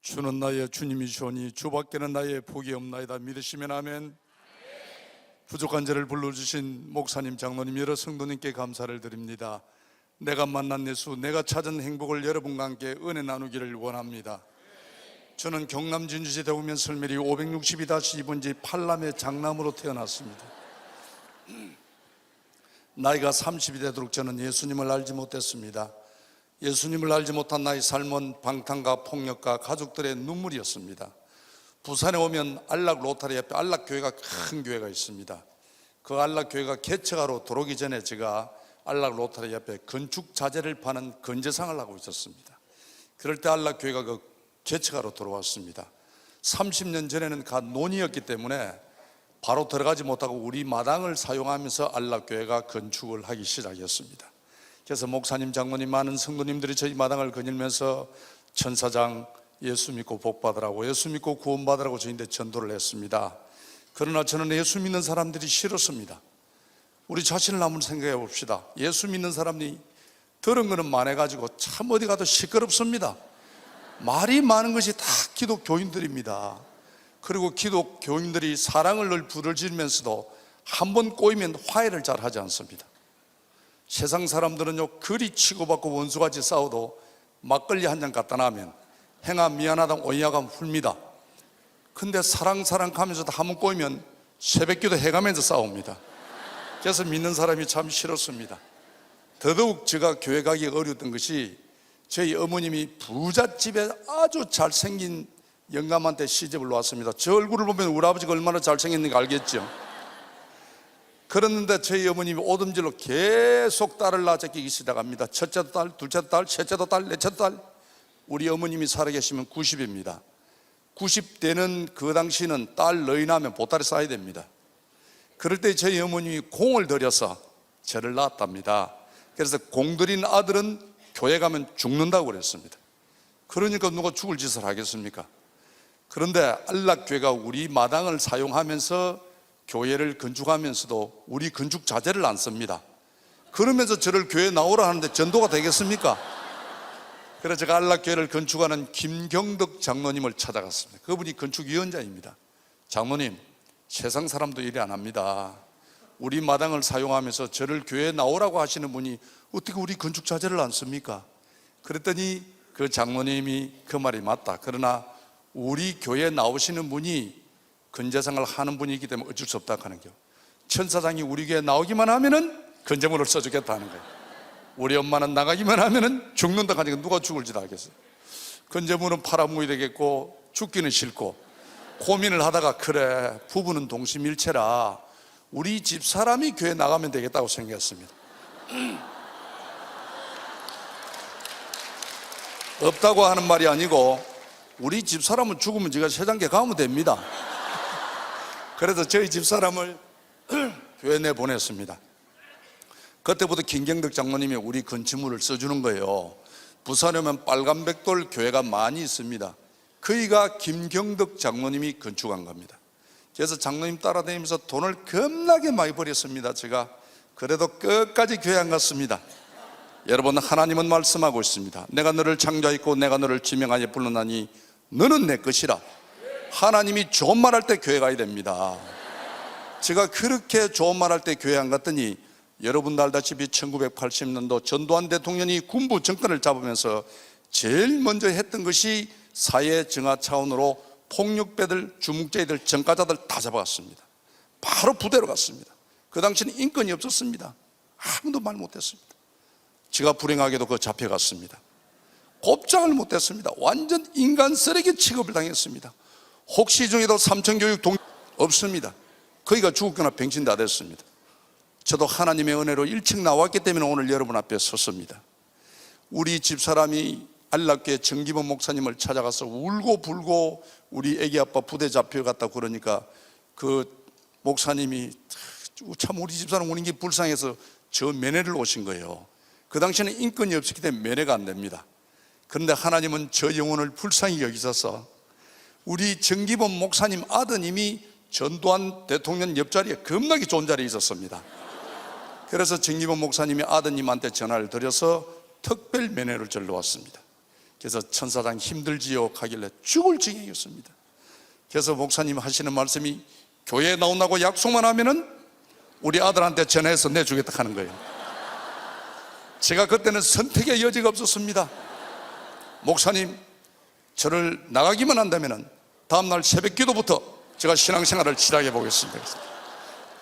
주는 나의 주님이시오니 주밖에는 나의 복이 없나이다. 믿으시면 아멘. 부족한 저를 불러주신 목사님, 장로님, 여러 성도님께 감사를 드립니다. 내가 만난 예수, 내가 찾은 행복을 여러분과 함께 은혜 나누기를 원합니다. 저는 경남 진주시 대구면 설매리 562-2번지 팔남의 장남으로 태어났습니다. 나이가 30이 되도록 저는 예수님을 알지 못했습니다. 예수님을 알지 못한 나의 삶은 방탕과 폭력과 가족들의 눈물이었습니다. 부산에 오면 안락 로타리 옆에 안락교회가 큰 교회가 있습니다. 그 안락교회가 개척하러 들어오기 전에 제가 안락 로타리 옆에 건축 자재를 파는 건재상을 하고 있었습니다. 그럴 때 안락교회가 그 개척하러 들어왔습니다. 30년 전에는 갓 논이었기 때문에 바로 들어가지 못하고 우리 마당을 사용하면서 안락교회가 건축을 하기 시작했습니다. 그래서 목사님, 장로님, 많은 성도님들이 저희 마당을 거닐면서 천사장 예수 믿고 복 받으라고, 예수 믿고 구원 받으라고 저희한테 전도를 했습니다. 그러나 저는 예수 믿는 사람들이 싫었습니다. 우리 자신을 한번 생각해 봅시다. 예수 믿는 사람이 들은 거는 많아가지고 참 어디 가도 시끄럽습니다. 말이 많은 것이 다 기독교인들입니다. 그리고 기독교인들이 사랑을 늘 부르짖으면서도 한 번 꼬이면 화해를 잘 하지 않습니다. 세상 사람들은요, 그리 치고받고 원수같이 싸워도 막걸리 한 잔 갖다 놔면 행아 미안하다 오이야감 훌니다. 근데 사랑 하면서도 한 번 꼬이면 새벽기도 해가면서 싸웁니다. 그래서 믿는 사람이 참 싫었습니다. 더더욱 제가 교회 가기 어려웠던 것이 저희 어머님이 부잣집에 아주 잘생긴 영감한테 시집을 놓았습니다. 저 얼굴을 보면 우리 아버지가 얼마나 잘생겼는지 알겠죠? 그랬는데 저희 어머님이 오줌질로 계속 딸을 낳아끼기 시작합니다. 첫째도 딸, 둘째도 딸, 셋째도 딸, 넷째도 딸. 우리 어머님이 살아계시면 90입니다 90대는 그 당시는 딸 너희 낳으면 보따리 싸야 됩니다. 그럴 때 저희 어머님이 공을 들여서 저를 낳았답니다. 그래서 공들인 아들은 교회 가면 죽는다고 그랬습니다. 그러니까 누가 죽을 짓을 하겠습니까? 그런데 안락교회가 우리 마당을 사용하면서 교회를 건축하면서도 우리 건축 자재를 안 씁니다. 그러면서 저를 교회에 나오라 하는데 전도가 되겠습니까? 그래서 제가 안락교회를 건축하는 김경덕 장로님을 찾아갔습니다. 그분이 건축위원장입니다. 장로님, 세상 사람도 이래 안 합니다. 우리 마당을 사용하면서 저를 교회에 나오라고 하시는 분이 어떻게 우리 건축 자재를 안 씁니까? 그랬더니 그 장로님이 그 말이 맞다. 그러나 우리 교회에 나오시는 분이 건재상을 하는 분이기 때문에 어쩔 수 없다 하는 거예요. 천사장이 우리 교회에 나오기만 하면은 건재물을 써주겠다는 거예요. 우리 엄마는 나가기만 하면은 죽는다 하니까 누가 죽을지도 알겠어요. 건재물은 팔아먹어야 되겠고 죽기는 싫고 고민을 하다가 그래 부부는 동심일체라 우리 집사람이 교회 나가면 되겠다고 생각했습니다. 없다고 하는 말이 아니고 우리 집사람은 죽으면 제가 세장계 가면 됩니다. 그래서 저희 집사람을 교회 내보냈습니다. 그때부터 김경덕 장로님이 우리 건축물을 써주는 거예요. 부산에 오면 빨간백돌 교회가 많이 있습니다. 거기가 김경덕 장로님이 건축한 겁니다. 그래서 장로님 따라다니면서 돈을 겁나게 많이 버렸습니다. 제가 그래도 끝까지 교회 안 갔습니다. 여러분, 하나님은 말씀하고 있습니다. 내가 너를 창조하였고 내가 너를 지명하여 불렀나니 너는 내 것이라. 하나님이 좋은 말 할 때 교회 가야 됩니다. 제가 그렇게 좋은 말 할 때 교회 안 갔더니 여러분도 알다시피 1980년도 전두환 대통령이 군부 정권을 잡으면서 제일 먼저 했던 것이 사회 정화 차원으로 폭력배들, 주묵제이들, 전과자들 다 잡아갔습니다. 바로 부대로 갔습니다. 그 당시는 인권이 없었습니다. 아무도 말 못했습니다. 제가 불행하게도 그 잡혀갔습니다. 곱장을 못했습니다. 완전 인간 쓰레기 취급을 당했습니다. 혹시 중에도 삼천교육 없습니다. 거기가 죽었거나 병신 다 됐습니다. 저도 하나님의 은혜로 일찍 나왔기 때문에 오늘 여러분 앞에 섰습니다. 우리 집사람이 안락교회 정기범 목사님을 찾아가서 울고 불고 우리 애기 아빠 부대 잡혀갔다고 그러니까 그 목사님이 참 우리 집사람 우는 게 불쌍해서 저 면회를 오신 거예요. 그 당시에는 인권이 없었기 때문에 면회가 안 됩니다. 그런데 하나님은 저 영혼을 불쌍히 여기셔서 우리 정기범 목사님 아드님이 전두환 대통령 옆자리에 겁나게 좋은 자리에 있었습니다. 그래서 정기범 목사님이 아드님한테 전화를 드려서 특별 면회를 절로 왔습니다. 그래서 천사장 힘들지요 하길래 죽을 지경이었습니다. 그래서 목사님 하시는 말씀이 교회에 나온다고 약속만 하면은 우리 아들한테 전화해서 내주겠다 하는 거예요. 제가 그때는 선택의 여지가 없었습니다. 목사님, 저를 나가기만 한다면은 다음날 새벽 기도부터 제가 신앙생활을 시작해 보겠습니다.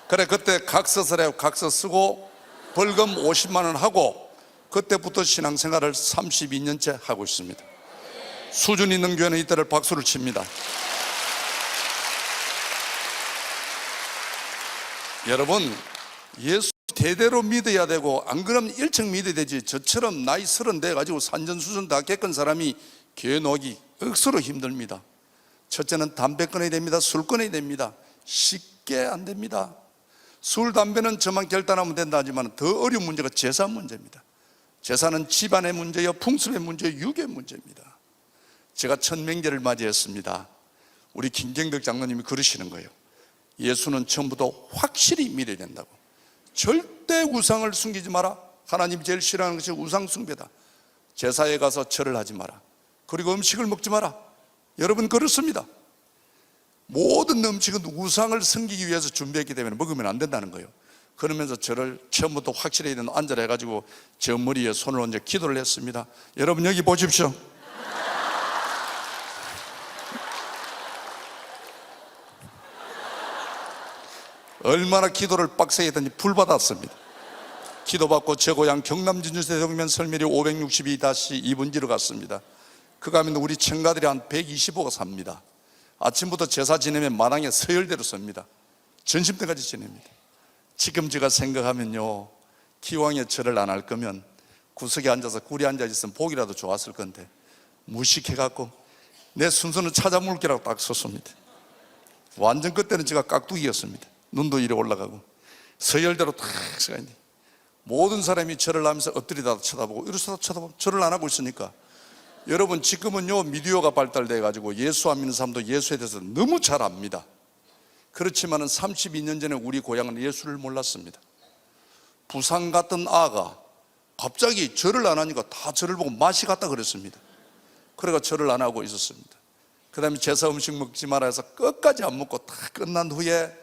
그래, 그때 각서서래요. 각서 쓰고 벌금 50만 원 하고 그때부터 신앙생활을 32년째 하고 있습니다. 수준 있는 교회는 이때를 박수를 칩니다. 여러분, 예수 대대로 믿어야 되고, 안 그러면 일찍 믿어야 되지. 저처럼 나이 30 돼가지고 산전수전 다 겪은 사람이 교회 나오기 억수로 힘듭니다. 첫째는 담배 끊어야 됩니다. 술 끊어야 됩니다. 쉽게 안 됩니다. 술, 담배는 저만 결단하면 된다 하지만 더 어려운 문제가 재산 문제입니다. 재산은 집안의 문제요, 풍습의 문제요, 유괴의 문제입니다. 제가 첫 명절을 맞이했습니다. 우리 김경덕 장로님이 그러시는 거예요. 예수는 처음부터 확실히 믿어야 된다고. 절대 우상을 숨기지 마라. 하나님이 제일 싫어하는 것이 우상 숭배다. 제사에 가서 절을 하지 마라. 그리고 음식을 먹지 마라. 여러분, 그렇습니다. 모든 음식은 우상을 섬기기 위해서 준비했기 때문에 먹으면 안 된다는 거예요. 그러면서 저를 처음부터 확실히 앉으라 해가지고 저 머리에 손을 얹어 기도를 했습니다. 여러분, 여기 보십시오. 얼마나 기도를 빡세게 했더니 불받았습니다. 기도받고 제 고향 경남 진주시 대동면 설미리 562-2분지로 갔습니다. 그 가면 우리 청가들이 한 125가 삽니다. 아침부터 제사 지내면 마당에 서열대로 섭니다. 전심때까지 지냅니다. 지금 제가 생각하면요, 기왕에 절을 안 할 거면 구석에 앉아서 굴에 앉아있으면 보기라도 좋았을 건데 무식해갖고 내 순서는 찾아 물기라고 딱 섰습니다. 완전 그때는 제가 깍두기였습니다. 눈도 이래 올라가고 서열대로 탁 서가 있는데 모든 사람이 절을 하면서 엎드리다 쳐다보고 이러다 쳐다보고 절을 안 하고 있으니까, 여러분, 지금은요 미디어가 발달돼 가지고 예수 안 믿는 사람도 예수에 대해서 너무 잘 압니다. 그렇지만은 32년 전에 우리 고향은 예수를 몰랐습니다. 부산 갔던 아가 갑자기 절을 안 하니까 다 절을 보고 맛이 갔다 그랬습니다. 그래가 절을 안 하고 있었습니다. 그 다음에 제사 음식 먹지 마라 해서 끝까지 안 먹고 다 끝난 후에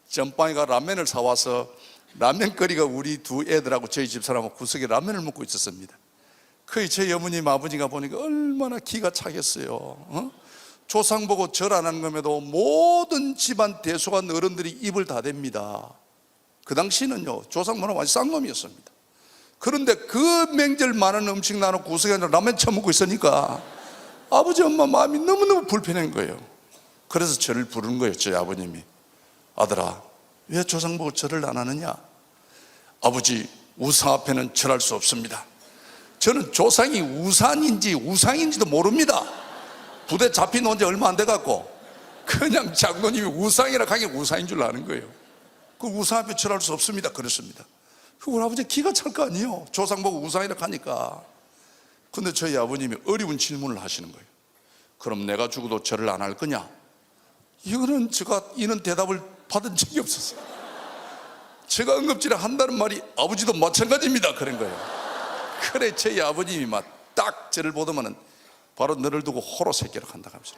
전방이가 라면을 사와서 라면거리가 우리 두 애들하고 저희 집사람하고 구석에 라면을 먹고 있었습니다. 거의 저희 어머님 아버지가 보니까 얼마나 기가 차겠어요. 조상 보고 절 안 하는 것에도 모든 집안 대소간 어른들이 입을 다 댑니다. 그 당시는요 조상 문화 완전 쌍놈이었습니다. 그런데 그 명절 많은 음식 나눠 구석에 앉아 라면 처먹고 있으니까 아버지 엄마 마음이 너무너무 불편한 거예요. 그래서 저를 부르는 거예요. 저희 아버님이, 아들아, 왜 조상 보고 절을 안 하느냐? 아버지, 우상 앞에는 절할 수 없습니다. 저는 조상이 우산인지 우상인지도 모릅니다. 부대 잡혀놓은 지 얼마 안 돼갖고 그냥 장로님이 우상이라 하긴 우상인 줄 아는 거예요. 그 우상 앞에 절할 수 없습니다. 그렇습니다. 우리 아버지 기가 찰 거 아니에요. 조상 보고 우상이라 하니까. 근데 저희 아버님이 어려운 질문을 하시는 거예요. 그럼 내가 죽어도 절을 안 할 거냐? 제가 이런 대답을 받은 적이 없었어요. 제가 응급질을 한다는 말이 아버지도 마찬가지입니다. 그런 거예요. 그래, 저희 아버님이 막 딱 저를 보더만은 바로 너를 두고 호로 새끼라 한다 하면서,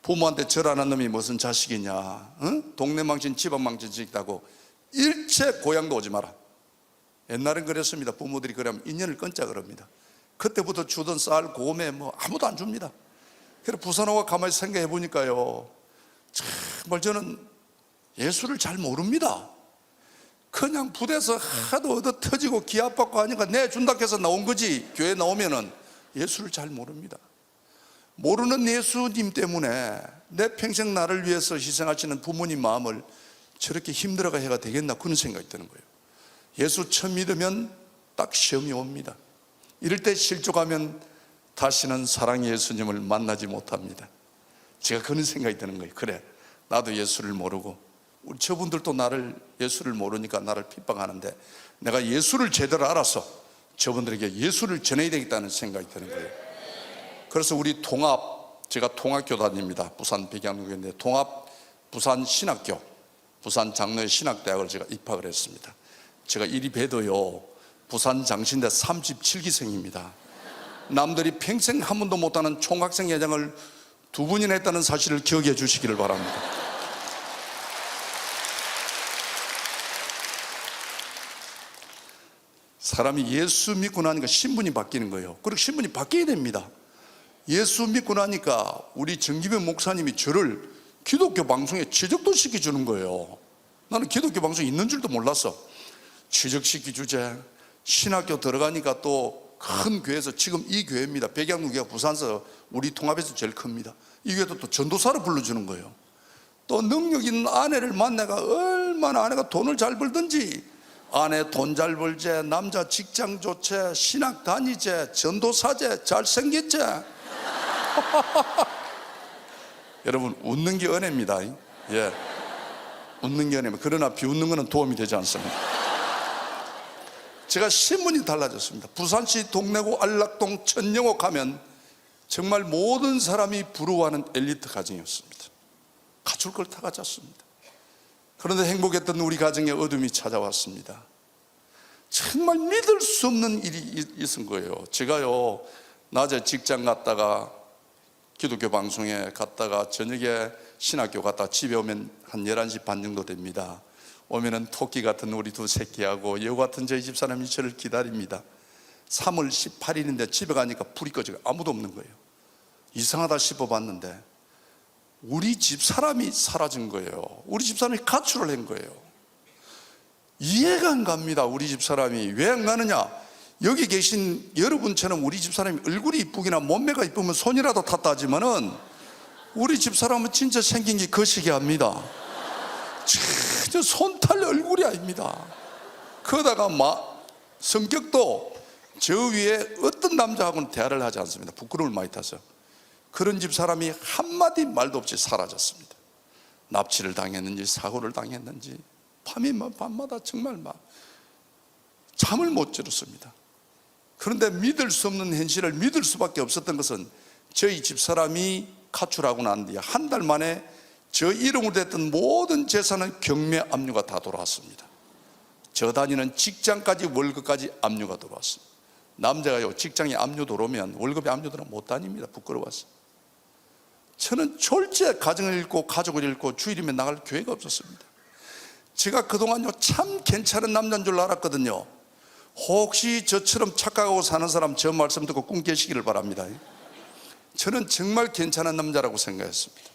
부모한테 절 안 한 놈이 무슨 자식이냐, 응? 동네 망신 집안 망신 짓다고 일체 고향도 오지 마라. 옛날엔 그랬습니다. 부모들이 그러면 인연을 끊자 그럽니다. 그때부터 주던 쌀, 고매 뭐 아무도 안 줍니다. 그래서 부산하고 가만히 생각해 보니까요, 정말 저는 예수를 잘 모릅니다. 그냥 부대에서 하도 얻어 터지고 기합받고 하니까 내준다 해서 나온 거지, 교회 나오면은 예수를 잘 모릅니다. 모르는 예수님 때문에 내 평생 나를 위해서 희생하시는 부모님 마음을 저렇게 힘들어가 해가 되겠나, 그런 생각이 드는 거예요. 예수 처음 믿으면 딱 시험이 옵니다. 이럴 때 실족하면 다시는 사랑의 예수님을 만나지 못합니다. 제가 그런 생각이 드는 거예요. 그래, 나도 예수를 모르고 우리 저분들도 나를, 예수를 모르니까 나를 핍박하는데 내가 예수를 제대로 알아서 저분들에게 예수를 전해야 되겠다는 생각이 드는 거예요. 그래서 우리 제가 통합교 다닙니다. 부산 백양국인데 통합 부산 신학교, 부산 장로의 신학대학을 제가 입학을 했습니다. 제가 이리 봬도요 부산 장신대 37기생입니다 남들이 평생 한 번도 못하는 총학생 회장을 2분이나 했다는 사실을 기억해 주시기를 바랍니다. 사람이 예수 믿고 나니까 신분이 바뀌는 거예요. 그리고 신분이 바뀌어야 됩니다. 예수 믿고 나니까 우리 정기변 목사님이 저를 기독교 방송에 취직도 시켜주는 거예요. 나는 기독교 방송이 있는 줄도 몰랐어. 취직시켜주제. 신학교 들어가니까 또 큰 교회에서, 지금 이 교회입니다. 백양교회가 부산서 우리 통합에서 제일 큽니다. 이 교회도 또 전도사를 불러주는 거예요. 또 능력 있는 아내를 만나가 얼마나 아내가 돈을 잘 벌든지, 아내 돈 잘 벌제, 남자 직장 좋제, 신학 다니제, 전도사제, 잘생겼제. 여러분, 웃는 게 은혜입니다. 예, 웃는 게 은혜입니다. 그러나 비웃는 거는 도움이 되지 않습니다. 제가 신분이 달라졌습니다. 부산시 동래구 안락동 천영옥 가면 정말 모든 사람이 부러워하는 엘리트 가정이었습니다. 갖출 걸 다 갖췄습니다. 그런데 행복했던 우리 가정에 어둠이 찾아왔습니다. 정말 믿을 수 없는 일이 있은 거예요. 제가요, 낮에 직장 갔다가 기독교 방송에 갔다가 저녁에 신학교 갔다가 집에 오면 한 11시 반 정도 됩니다. 오면은 토끼 같은 우리 2 새끼하고 여우 같은 저희 집사람이 저를 기다립니다. 3월 18일인데 집에 가니까 불이 꺼지고 아무도 없는 거예요. 이상하다 싶어봤는데 우리 집사람이 사라진 거예요. 우리 집사람이 가출을 한 거예요. 이해가 안 갑니다. 우리 집사람이 왜 안 가느냐? 여기 계신 여러분처럼 우리 집사람이 얼굴이 이쁘기나 몸매가 이쁘면 손이라도 탔다 하지만은 우리 집사람은 진짜 생긴 게 거시기합니다. 진짜 손탈 얼굴이 아닙니다. 그러다가 성격도 저 위에 어떤 남자하고는 대화를 하지 않습니다. 부끄러움을 많이 타서. 그런 집 사람이 한마디 말도 없이 사라졌습니다. 납치를 당했는지 사고를 당했는지 밤마다 정말 잠을 못 들었습니다. 그런데 믿을 수 없는 현실을 믿을 수밖에 없었던 것은 저희 집 사람이 가출하고 난 뒤에 한 달 만에 저 이름으로 됐던 모든 재산은 경매 압류가 다 돌아왔습니다. 저 다니는 직장까지 월급까지 압류가 들어왔습니다. 남자가요, 직장에 압류 들어오면 월급에 압류 들어오면 못 다닙니다. 부끄러워서. 저는 졸지에 가정을 잃고 가족을 잃고 주일이면 나갈 교회가 없었습니다. 제가 그동안요, 참 괜찮은 남자인 줄 알았거든요. 혹시 저처럼 착각하고 사는 사람 저 말씀 듣고 꿈 깨시기를 바랍니다. 저는 정말 괜찮은 남자라고 생각했습니다.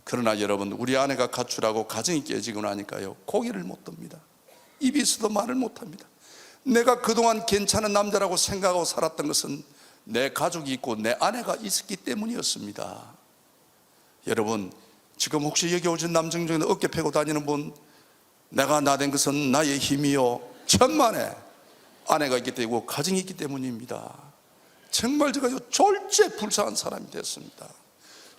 그러나 여러분, 우리 아내가 가출하고 가정이 깨지고 나니까요, 고개를 못 듭니다. 입이 있어도 말을 못합니다. 내가 그동안 괜찮은 남자라고 생각하고 살았던 것은 내 가족이 있고 내 아내가 있었기 때문이었습니다. 여러분, 지금 혹시 여기 오신 남성 중에 어깨 펴고 다니는 분, 내가 나된 것은 나의 힘이요 천만에 아내가 있기 때문이고 가정이 있기 때문입니다. 정말 제가 졸지에 불쌍한 사람이 됐습니다.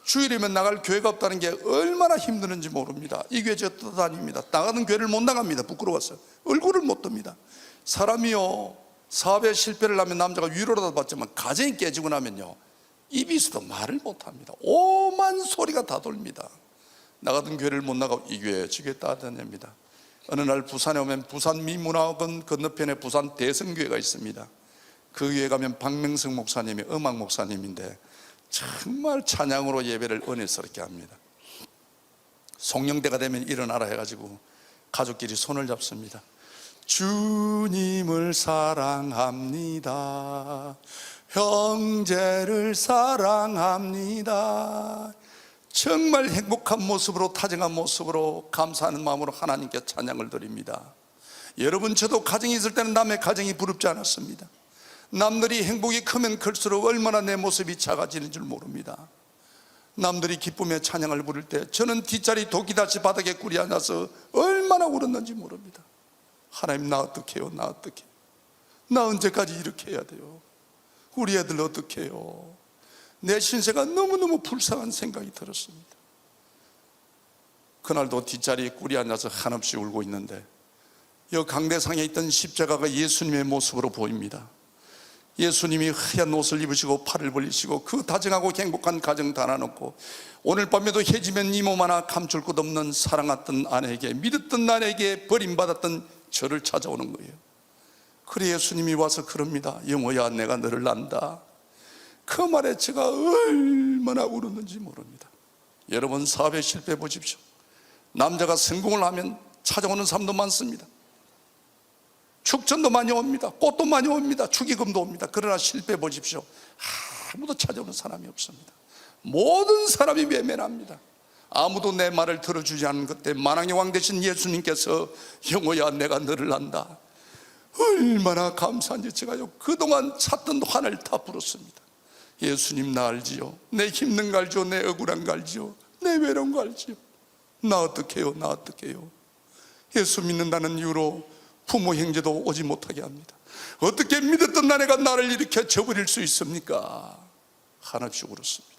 주일이면 나갈 교회가 없다는 게 얼마나 힘드는지 모릅니다. 이 교회 저 떠다닙니다. 나가는 교회를 못 나갑니다. 부끄러워서 얼굴을 못 듭니다. 사람이요, 사업에 실패를 하면 남자가 위로라도 받지만 가정이 깨지고 나면요, 입이 있어도 말을 못합니다. 오만 소리가 다 돌립니다. 나가던 교회를 못 나가고 이 교회 저 교회 따다닙니다. 어느 날 부산에 오면 부산 미문학원 건너편에 부산 대성교회가 있습니다. 그 교회 가면 박명성 목사님이 음악 목사님인데 정말 찬양으로 예배를 은혜스럽게 합니다. 송영대가 되면 일어나라 해가지고 가족끼리 손을 잡습니다. 주님을 사랑합니다. 형제를 사랑합니다. 정말 행복한 모습으로, 다정한 모습으로, 감사하는 마음으로 하나님께 찬양을 드립니다. 여러분, 저도 가정이 있을 때는 남의 가정이 부럽지 않았습니다. 남들이 행복이 크면 클수록 얼마나 내 모습이 작아지는 줄 모릅니다. 남들이 기쁨의 찬양을 부를 때 저는 뒷자리 도끼다시 바닥에 꿇이 앉아서 얼마나 울었는지 모릅니다. 하나님, 나 어떡해요? 나 어떡해요? 나 언제까지 이렇게 해야 돼요? 우리 애들 어떡해요? 내 신세가 너무너무 불쌍한 생각이 들었습니다. 그날도 뒷자리에 꿇이 앉아서 한없이 울고 있는데 여 강대상에 있던 십자가가 예수님의 모습으로 보입니다. 예수님이 하얀 옷을 입으시고 팔을 벌리시고 그 다정하고 행복한 가정 달아놓고 오늘 밤에도 해지면 이 몸 하나 감출 것 없는 사랑했던 아내에게, 믿었던 아내에게 버림받았던 저를 찾아오는 거예요. 그래 예수님이 와서 그럽니다. 영호야, 내가 너를 안다. 그 말에 제가 얼마나 울었는지 모릅니다. 여러분, 사업에 실패해 보십시오. 남자가 성공을 하면 찾아오는 사람도 많습니다. 축전도 많이 옵니다. 꽃도 많이 옵니다. 축의금도 옵니다. 그러나 실패해 보십시오. 아무도 찾아오는 사람이 없습니다. 모든 사람이 외면합니다. 아무도 내 말을 들어주지 않는 그때 만왕의 왕 되신 예수님께서 영호야 내가 너를 안다. 얼마나 감사한지 제가요 그동안 찾던 환을 다 풀었습니다. 예수님 나 알지요. 내 힘든 거 알지요. 내 억울한 거 알지요. 내 외로운 거 알지요. 나 어떡해요. 나 어떡해요. 예수 믿는다는 이유로 부모 형제도 오지 못하게 합니다. 어떻게 믿었던 아내가 나를 이렇게 저버릴 수 있습니까? 한없이 울었습니다.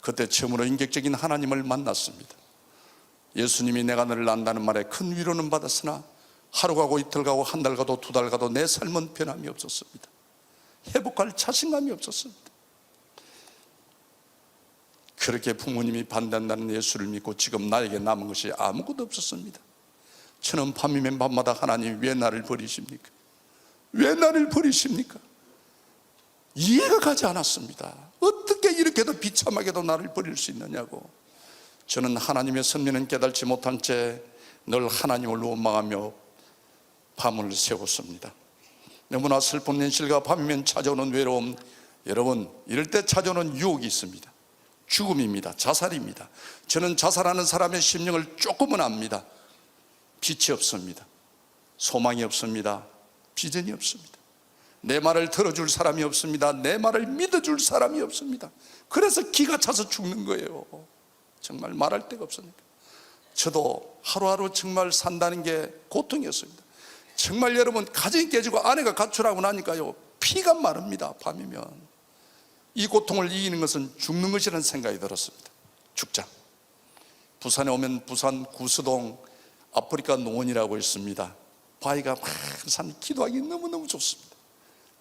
그때 처음으로 인격적인 하나님을 만났습니다. 예수님이 내가 너를 안다는 말에 큰 위로는 받았으나 하루 가고 이틀 가고 한 달 가도 두 달 가도 내 삶은 변함이 없었습니다. 회복할 자신감이 없었습니다. 그렇게 부모님이 반대한다는 예수를 믿고 지금 나에게 남은 것이 아무것도 없었습니다. 저는 밤이면 밤마다 하나님 왜 나를 버리십니까? 왜 나를 버리십니까? 이해가 가지 않았습니다. 어떻게 이렇게도 비참하게도 나를 버릴 수 있느냐고. 저는 하나님의 섭리는 깨달지 못한 채 늘 하나님을 원망하며 밤을 새웠습니다. 너무나 슬픈 현실과 밤이면 찾아오는 외로움, 여러분 이럴 때 찾아오는 유혹이 있습니다. 죽음입니다. 자살입니다. 저는 자살하는 사람의 심령을 조금은 압니다. 빛이 없습니다. 소망이 없습니다. 비전이 없습니다. 내 말을 들어줄 사람이 없습니다. 내 말을 믿어줄 사람이 없습니다. 그래서 기가 차서 죽는 거예요. 정말 말할 데가 없으니까. 저도 하루하루 정말 산다는 게 고통이었습니다. 정말 여러분 가정이 깨지고 아내가 가출하고 나니까요 피가 마릅니다. 밤이면 이 고통을 이기는 것은 죽는 것이라는 생각이 들었습니다. 죽자. 부산에 오면 부산 구수동 아프리카 농원이라고 있습니다. 바위가 항상 기도하기 너무너무 좋습니다.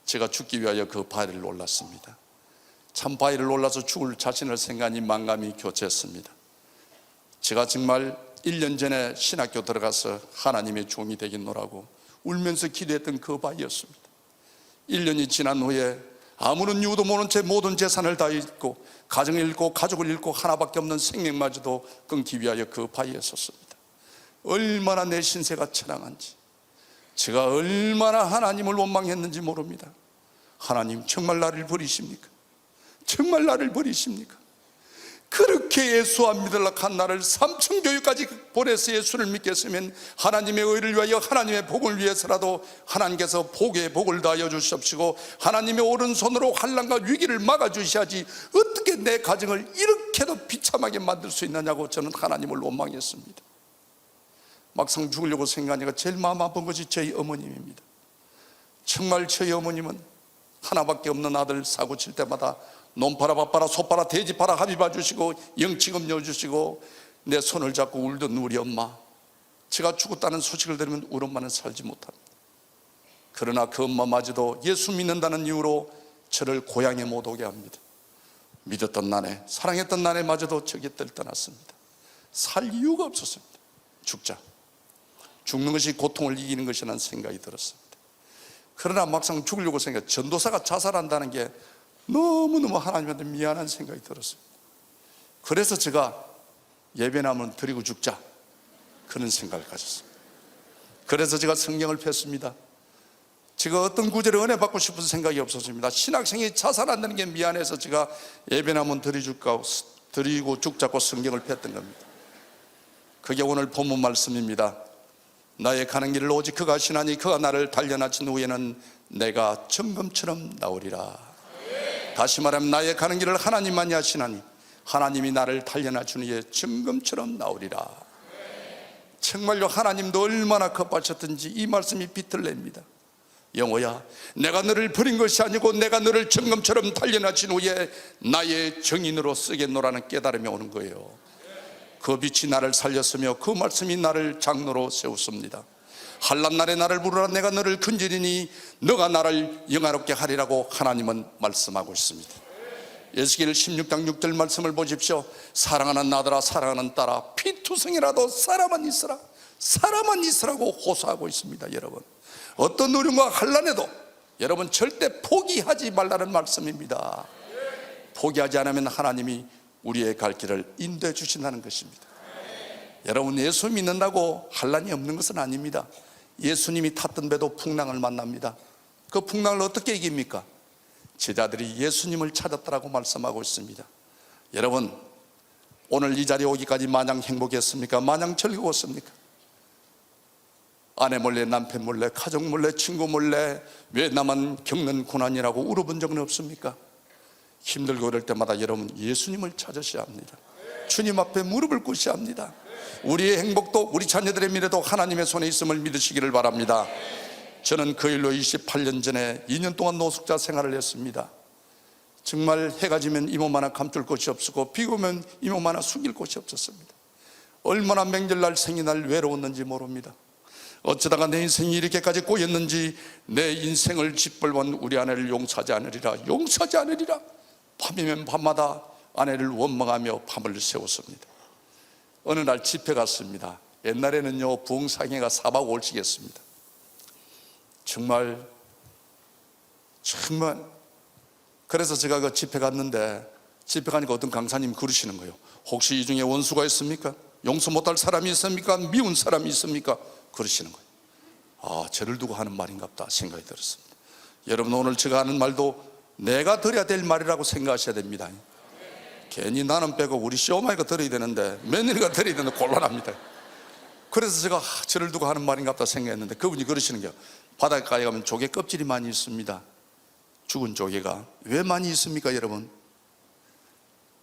제가 죽기 위하여 그 바위를 올랐습니다. 참 바위를 올라서 죽을 자신을 생각하니 만감이 교체했습니다. 제가 정말 1년 전에 신학교 들어가서 하나님의 종이 되겠노라고 울면서 기도했던 그 바위였습니다. 1년이 지난 후에 아무런 이유도 모른 채 모든 재산을 다 잃고 가정을 잃고 가족을 잃고 하나밖에 없는 생명마저도 끊기 위하여 그 바위에 섰습니다. 얼마나 내 신세가 처량한지, 제가 얼마나 하나님을 원망했는지 모릅니다. 하나님 정말 나를 버리십니까? 정말 나를 버리십니까? 그렇게 예수 안 믿으려고 한 나를 삼층교육까지 보내서 예수를 믿겠으면 하나님의 의를 위하여 하나님의 복을 위해서라도 하나님께서 복의 복을 다하여 주시옵시고 하나님의 오른손으로 환난과 위기를 막아주셔야지 어떻게 내 가정을 이렇게도 비참하게 만들 수 있느냐고 저는 하나님을 원망했습니다. 막상 죽으려고 생각하니까 제일 마음 아픈 것이 저희 어머님입니다. 정말 저희 어머님은 하나밖에 없는 아들 사고 칠 때마다 놈 팔아 밥 팔아 소 팔아 돼지 팔아 합의 봐주시고 영치금 넣어주시고 내 손을 잡고 울던 우리 엄마, 제가 죽었다는 소식을 들으면 우리 엄마는 살지 못합니다. 그러나 그 엄마마저도 예수 믿는다는 이유로 저를 고향에 못 오게 합니다. 믿었던 나네, 사랑했던 나네마저도 저 곁을 떠났습니다. 살 이유가 없었습니다. 죽자. 죽는 것이 고통을 이기는 것이라는 생각이 들었습니다. 그러나 막상 죽으려고 생각, 전도사가 자살한다는 게 너무너무 하나님한테 미안한 생각이 들었습니다. 그래서 제가 예배나무는 드리고 죽자, 그런 생각을 가졌습니다. 그래서 제가 성경을 폈습니다. 제가 어떤 구절에 은혜 받고 싶은 생각이 없었습니다. 신학생이 자살한다는 게 미안해서 제가 예배나무는 드리고 죽자고 성경을 폈던 겁니다. 그게 오늘 본문 말씀입니다. 나의 가는 길을 오직 그가 하시나니 그가 나를 단련하신 후에는 내가 정금처럼 나오리라. 다시 말하면 나의 가는 길을 하나님만이 하시나니 하나님이 나를 단련하신 후에 정금처럼 나오리라. 정말로 하나님도 얼마나 급하셨든지 이 말씀이 빛을 냅니다. 영호야, 내가 너를 버린 것이 아니고 내가 너를 정금처럼 단련하신 후에 나의 정인으로 쓰겠노라는 깨달음이 오는 거예요. 그 빛이 나를 살렸으며 그 말씀이 나를 장로로 세웠습니다. 한란 날에 나를 부르라. 내가 너를 건지리니 너가 나를 영화롭게 하리라고 하나님은 말씀하고 있습니다. 에스겔 16장 6절 말씀을 보십시오. 사랑하는 아들아, 사랑하는 딸아, 피투성이라도 사람만 있으라, 사람만 있으라고 호소하고 있습니다. 여러분, 어떤 어려움과 한란에도 여러분 절대 포기하지 말라는 말씀입니다. 포기하지 않으면 하나님이 우리의 갈 길을 인도해 주신다는 것입니다. 여러분 예수 믿는다고 환난이 없는 것은 아닙니다. 예수님이 탔던 배도 풍랑을 만납니다. 그 풍랑을 어떻게 이깁니까? 제자들이 예수님을 찾았다라고 말씀하고 있습니다. 여러분 오늘 이 자리에 오기까지 마냥 행복했습니까? 마냥 즐거웠습니까? 아내 몰래, 남편 몰래, 가족 몰래, 친구 몰래 왜 나만 겪는 고난이라고 울어본 적은 없습니까? 힘들고 그럴 때마다 여러분 예수님을 찾으셔야 합니다. 주님 앞에 무릎을 꿇으셔야 합니다. 우리의 행복도 우리 자녀들의 미래도 하나님의 손에 있음을 믿으시기를 바랍니다. 저는 그 일로 28년 전에 2년 동안 노숙자 생활을 했습니다. 정말 해가 지면 이몸 하나 감출 곳이 없었고 비가 오면 이몸 하나 숙일 곳이 없었습니다. 얼마나 명절날 생일날 외로웠는지 모릅니다. 어쩌다가 내 인생이 이렇게까지 꼬였는지 내 인생을 짓밟은 우리 아내를 용서하지 않으리라, 용서하지 않으리라. 밤이면 밤마다 아내를 원망하며 밤을 새웠습니다. 어느 날 집회 갔습니다. 옛날에는요 부흥상회가 4박 5일씩 했습니다. 정말 그래서 제가 그 집회 갔는데 집회 가니까 어떤 강사님이 그러시는 거예요. 혹시 이 중에 원수가 있습니까? 용서 못할 사람이 있습니까? 미운 사람이 있습니까? 그러시는 거예요. 아, 저를 두고 하는 말인가 보다 생각이 들었습니다. 여러분 오늘 제가 하는 말도 내가 드려야 될 말이라고 생각하셔야 됩니다. 괜히 나는 빼고 우리 시어머니가 드려야 되는데 며느리가 드려야 되는데 곤란합니다. 그래서 제가 저를 두고 하는 말인가 보다 생각했는데 그분이 그러시는 거예요. 바닷가에 가면 조개 껍질이 많이 있습니다. 죽은 조개가 왜 많이 있습니까? 여러분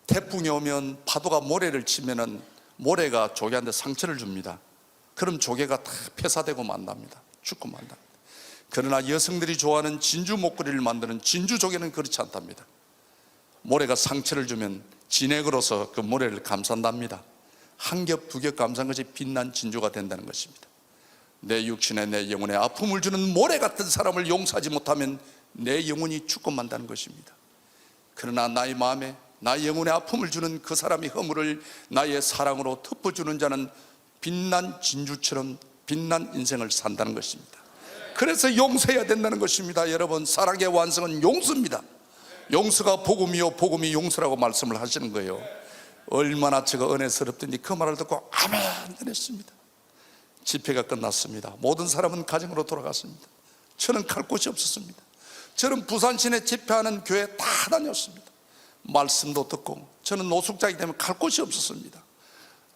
태풍이 오면 파도가 모래를 치면은 모래가 조개한테 상처를 줍니다. 그럼 조개가 다 폐사되고 만납니다. 죽고 만납니다. 그러나 여성들이 좋아하는 진주 목걸이를 만드는 진주 조개는 그렇지 않답니다. 모래가 상처를 주면 진액으로서 그 모래를 감싼답니다. 한 겹 두 겹 감싼 것이 빛난 진주가 된다는 것입니다. 내 육신에 내 영혼에 아픔을 주는 모래 같은 사람을 용서하지 못하면 내 영혼이 죽고 만다는 것입니다. 그러나 나의 마음에 나의 영혼에 아픔을 주는 그 사람의 허물을 나의 사랑으로 덮어주는 자는 빛난 진주처럼 빛난 인생을 산다는 것입니다. 그래서 용서해야 된다는 것입니다. 여러분 사랑의 완성은 용서입니다. 용서가 복음이요 복음이 용서라고 말씀을 하시는 거예요. 얼마나 제가 은혜스럽든지 그 말을 듣고 아멘 그랬습니다. 집회가 끝났습니다. 모든 사람은 가정으로 돌아갔습니다. 저는 갈 곳이 없었습니다. 저는 부산 시내 집회하는 교회 다 다녔습니다. 말씀도 듣고 저는 노숙자이기 때문에 갈 곳이 없었습니다.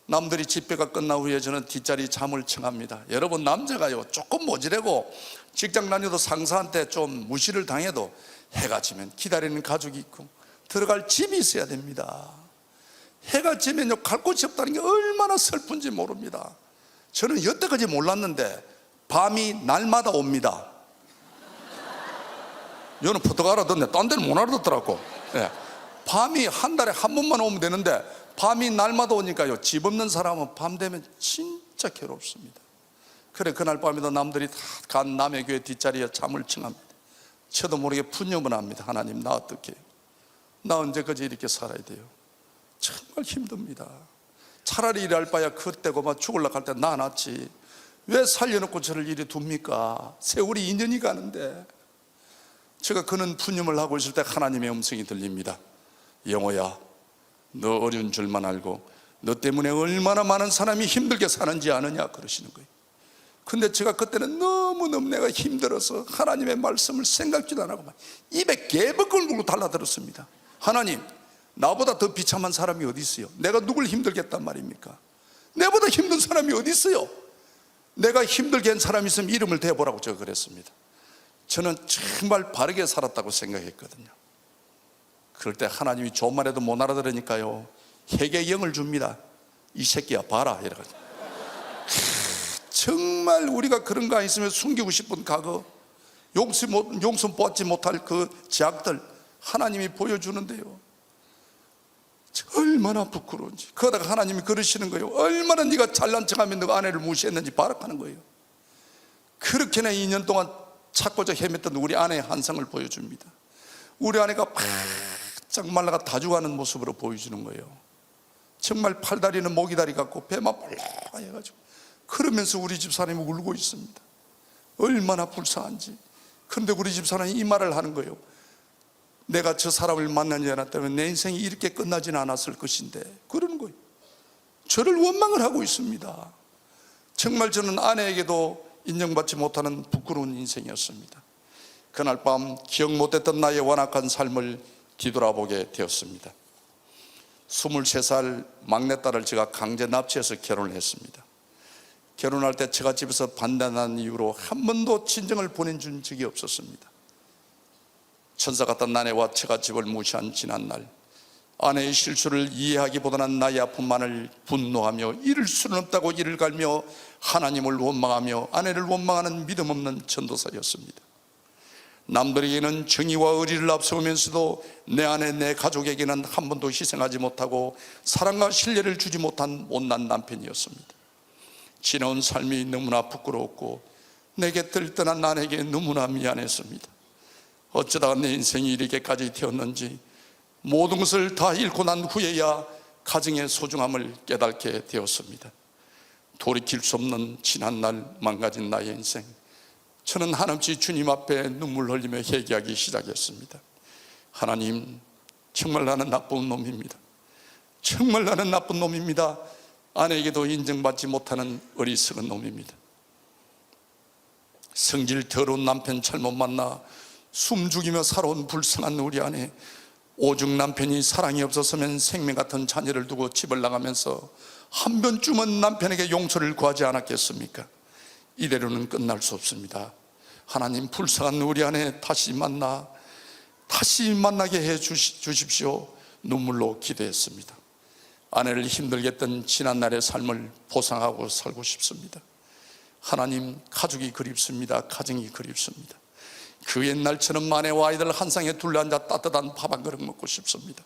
남들이 집회가 끝난 후에 저는 뒷자리 잠을 청합니다. 여러분 남자가요 조금 모지래고 직장 다녀도 상사한테 좀 무시를 당해도 해가 지면 기다리는 가족이 있고 들어갈 집이 있어야 됩니다. 해가 지면요 갈 곳이 없다는 게 얼마나 슬픈지 모릅니다. 저는 여태까지 몰랐는데 밤이 날마다 옵니다. 여는 부탁 알아듣네. 딴 데는 못 알아듣더라고. 네. 밤이 한 달에 한 번만 오면 되는데 밤이 날마다 오니까요 집 없는 사람은 밤 되면 진짜 괴롭습니다. 그래 그날 밤에도 남들이 다 간 남의 교회 뒷자리에 잠을 청합니다. 저도 모르게 푸념을 합니다. 하나님 나 어떻게 나 언제까지 이렇게 살아야 돼요? 정말 힘듭니다. 차라리 일할 바야 그때고만 죽으려고 할 때 나 낫지 왜 살려놓고 저를 이리 둡니까? 세월이 2년이 가는데. 제가 그는 푸념을 하고 있을 때 하나님의 음성이 들립니다. 영호야 너 어려운 줄만 알고 너 때문에 얼마나 많은 사람이 힘들게 사는지 아느냐 그러시는 거예요. 근데 제가 그때는 너무너무 내가 힘들어서 하나님의 말씀을 생각지도 안 하고 막 입에 개벅을 물고 달라들었습니다. 하나님 나보다 더 비참한 사람이 어디 있어요? 내가 누굴 힘들게 했단 말입니까? 내보다 힘든 사람이 어디 있어요? 내가 힘들게 한 사람이 있으면 이름을 대보라고 제가 그랬습니다. 저는 정말 바르게 살았다고 생각했거든요. 그럴 때 하나님이 좋은 말해도 못 알아들으니까요 회개의 영을 줍니다. 이 새끼야 봐라 이래가지고 정말 우리가 그런 거 있으면 숨기고 싶은 과거 용서 받지 못할 그 죄악들 하나님이 보여주는데요 얼마나 부끄러운지. 그러다가 하나님이 그러시는 거예요. 얼마나 네가 잘난 척하면 너가 아내를 무시했는지 바락하는 거예요. 그렇게나 2년 동안 찾고자 헤맸던 우리 아내의 한상을 보여줍니다. 우리 아내가 바짝 말라가 다 죽어가는 모습으로 보여주는 거예요. 정말 팔다리는 모기다리 같고 배만 벌렁 해가지고 그러면서 우리 집 사람이 울고 있습니다. 얼마나 불쌍한지. 그런데 우리 집사람이 이 말을 하는 거예요. 내가 저 사람을 만나지 않았다면 내 인생이 이렇게 끝나지는 않았을 것인데, 그러는 거예요. 저를 원망을 하고 있습니다. 정말 저는 아내에게도 인정받지 못하는 부끄러운 인생이었습니다. 그날 밤 기억 못했던 나의 완악한 삶을 뒤돌아보게 되었습니다. 23살 막내딸을 제가 강제 납치해서 결혼을 했습니다. 결혼할 때 제가 집에서 반대하는 이유로 한 번도 친정을 보내준 적이 없었습니다. 천사 같던 아내와 제가 집을 무시한 지난날, 아내의 실수를 이해하기보다는 나의 아픔만을 분노하며 이를 수는 없다고 이를 갈며 하나님을 원망하며 아내를 원망하는 믿음 없는 전도사였습니다. 남들에게는 정의와 의리를 앞세우면서도 내 아내, 내 가족에게는 한 번도 희생하지 못하고 사랑과 신뢰를 주지 못한 못난 남편이었습니다. 지나온 삶이 너무나 부끄러웠고 내 곁을 떠난 아내에게 너무나 미안했습니다. 어쩌다가 내 인생이 이렇게까지 되었는지, 모든 것을 다 잃고 난 후에야 가정의 소중함을 깨닫게 되었습니다. 돌이킬 수 없는 지난날 망가진 나의 인생, 저는 한없이 주님 앞에 눈물 흘리며 회개하기 시작했습니다. 하나님, 정말 나는 나쁜 놈입니다. 정말 나는 나쁜 놈입니다. 아내에게도 인정받지 못하는 어리석은 놈입니다. 성질 더러운 남편 잘못 만나 숨죽이며 살아온 불쌍한 우리 아내, 오죽 남편이 사랑이 없었으면 생명 같은 자녀를 두고 집을 나가면서 한 번쯤은 남편에게 용서를 구하지 않았겠습니까? 이대로는 끝날 수 없습니다. 하나님, 불쌍한 우리 아내 다시 만나게 해 주십시오. 눈물로 기도했습니다. 아내를 힘들게 했던 지난날의 삶을 보상하고 살고 싶습니다. 하나님, 가족이 그립습니다. 가정이 그립습니다. 그 옛날처럼 아내와 아이들 한 상에 둘러앉아 따뜻한 밥 한 그릇 먹고 싶습니다.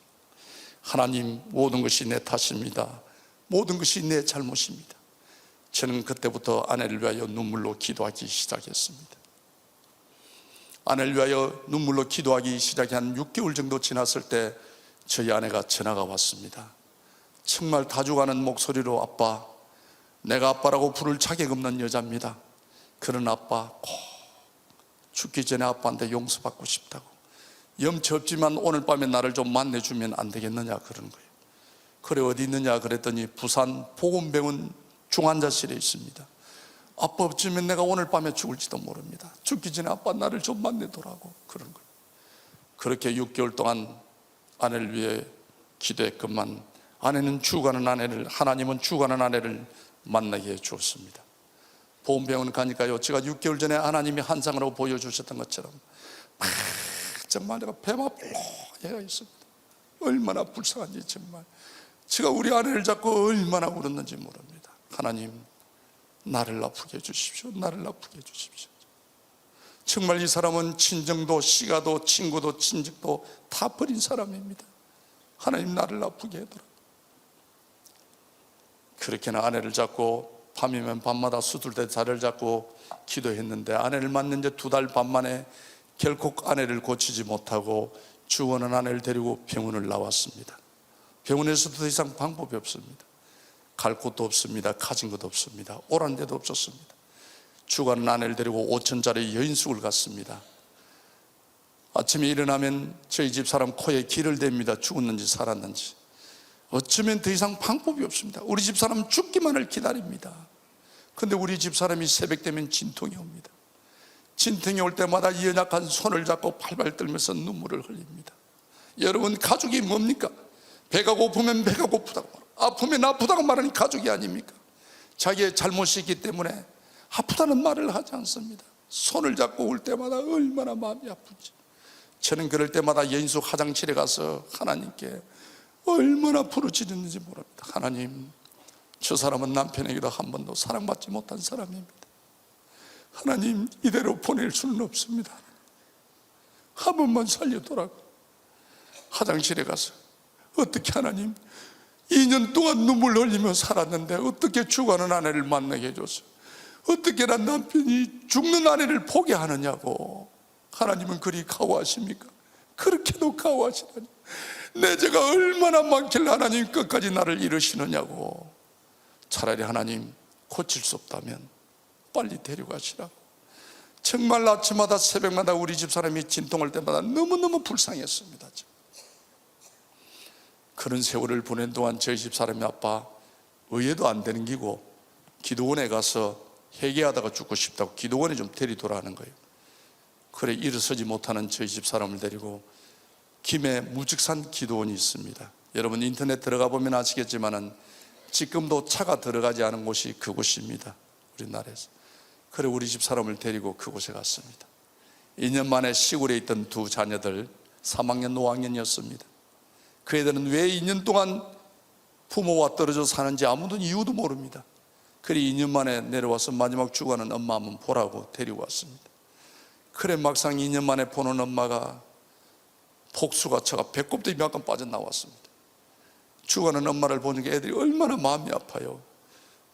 하나님, 모든 것이 내 탓입니다. 모든 것이 내 잘못입니다. 저는 그때부터 아내를 위하여 눈물로 기도하기 시작했습니다. 아내를 위하여 눈물로 기도하기 시작한 한 6개월 정도 지났을 때 저희 아내가 전화가 왔습니다. 정말 다죽아는 목소리로, 아빠, 내가 아빠라고 부를 자격 없는 여자입니다. 그런 아빠, 꼭 죽기 전에 아빠한테 용서받고 싶다고, 염치 없지만 오늘 밤에 나를 좀 만나주면 안 되겠느냐 그러는 거예요. 그래, 어디 있느냐 그랬더니 부산 보건병원 중환자실에 있습니다. 아빠 없으면 내가 오늘 밤에 죽을지도 모릅니다. 죽기 전에 아빠 나를 좀 만나더라고 그런 거예요. 그렇게 6개월 동안 아내를 위해 기도했건만 아내는 죽어가는 아내를, 하나님은 죽어가는 아내를 만나게 해 주었습니다. 보건병원 가니까요, 제가 6개월 전에 하나님이 환상으로 보여주셨던 것처럼 정말 내가 배가 불러야 있습니다. 얼마나 불쌍한지, 정말 제가 우리 아내를 잡고 얼마나 울었는지 모릅니다. 하나님, 나를 아프게 해주십시오. 나를 아프게 해주십시오. 정말 이 사람은 친정도 시가도 친구도 친직도 다 버린 사람입니다. 하나님, 나를 아프게 해더라. 그렇게나 아내를 잡고 밤이면 밤마다 수술대 자리를 잡고 기도했는데, 아내를 만난 지 2달 반 만에 결코 아내를 고치지 못하고 죽어가는 아내를 데리고 병원을 나왔습니다. 병원에서도 더 이상 방법이 없습니다. 갈 곳도 없습니다. 가진 것도 없습니다. 오란 데도 없었습니다. 죽어가는 아내를 데리고 5천짜리 여인숙을 갔습니다. 아침에 일어나면 저희 집 사람 코에 기를 댑니다. 죽었는지 살았는지. 어쩌면 더 이상 방법이 없습니다. 우리 집 사람은 죽기만을 기다립니다. 그런데 우리 집 사람이 새벽 되면 진통이 옵니다. 진통이 올 때마다 이 연약한 손을 잡고 발발 떨면서 눈물을 흘립니다. 여러분, 가족이 뭡니까? 배가 고프면 배가 고프다고 말하고, 아프면 아프다고 말하는 가족이 아닙니까? 자기의 잘못이 있기 때문에 아프다는 말을 하지 않습니다. 손을 잡고 울 때마다 얼마나 마음이 아픈지. 저는 그럴 때마다 여인숙 화장실에 가서 하나님께 얼마나 부르짖었는지 모릅니다. 하나님, 저 사람은 남편에게도 한 번도 사랑받지 못한 사람입니다. 하나님, 이대로 보낼 수는 없습니다. 한 번만 살려두라고. 화장실에 가서 어떻게, 하나님, 2년 동안 눈물 흘리며 살았는데 어떻게 죽어가는 아내를 만나게 해줘서, 어떻게 난 남편이 죽는 아내를 포기하느냐고. 하나님은 그리 가오하십니까? 그렇게도 가오하시다니. 내 죄가 얼마나 많길래 하나님 끝까지 나를 이러시느냐고. 차라리 하나님, 고칠 수 없다면 빨리 데려가시라고. 정말 아침마다 새벽마다 우리 집사람이 진통할 때마다 너무너무 불쌍했습니다. 그런 세월을 보낸 동안 저희 집사람이 아빠 의외도 안 되는 기고 기도원에 가서 회개하다가 죽고 싶다고 기도원에 좀 데리더라 하는 거예요. 그래 일어서지 못하는 저희 집사람을 데리고 김해 무직산 기도원이 있습니다. 여러분 인터넷 들어가 보면 아시겠지만은 지금도 차가 들어가지 않은 곳이 그곳입니다. 우리나라에서. 그래 우리 집사람을 데리고 그곳에 갔습니다. 2년 만에 시골에 있던 두 자녀들 3학년 5학년이었습니다. 그 애들은 왜 2년 동안 부모와 떨어져 사는지 아무도 이유도 모릅니다. 그래 2년 만에 내려와서 마지막 죽어가는 엄마 한번 보라고 데리고 왔습니다. 그래 막상 2년 만에 보는 엄마가 폭수가 쳐가 배꼽도 약간 빠져나왔습니다. 죽어가는 엄마를 보니까 애들이 얼마나 마음이 아파요.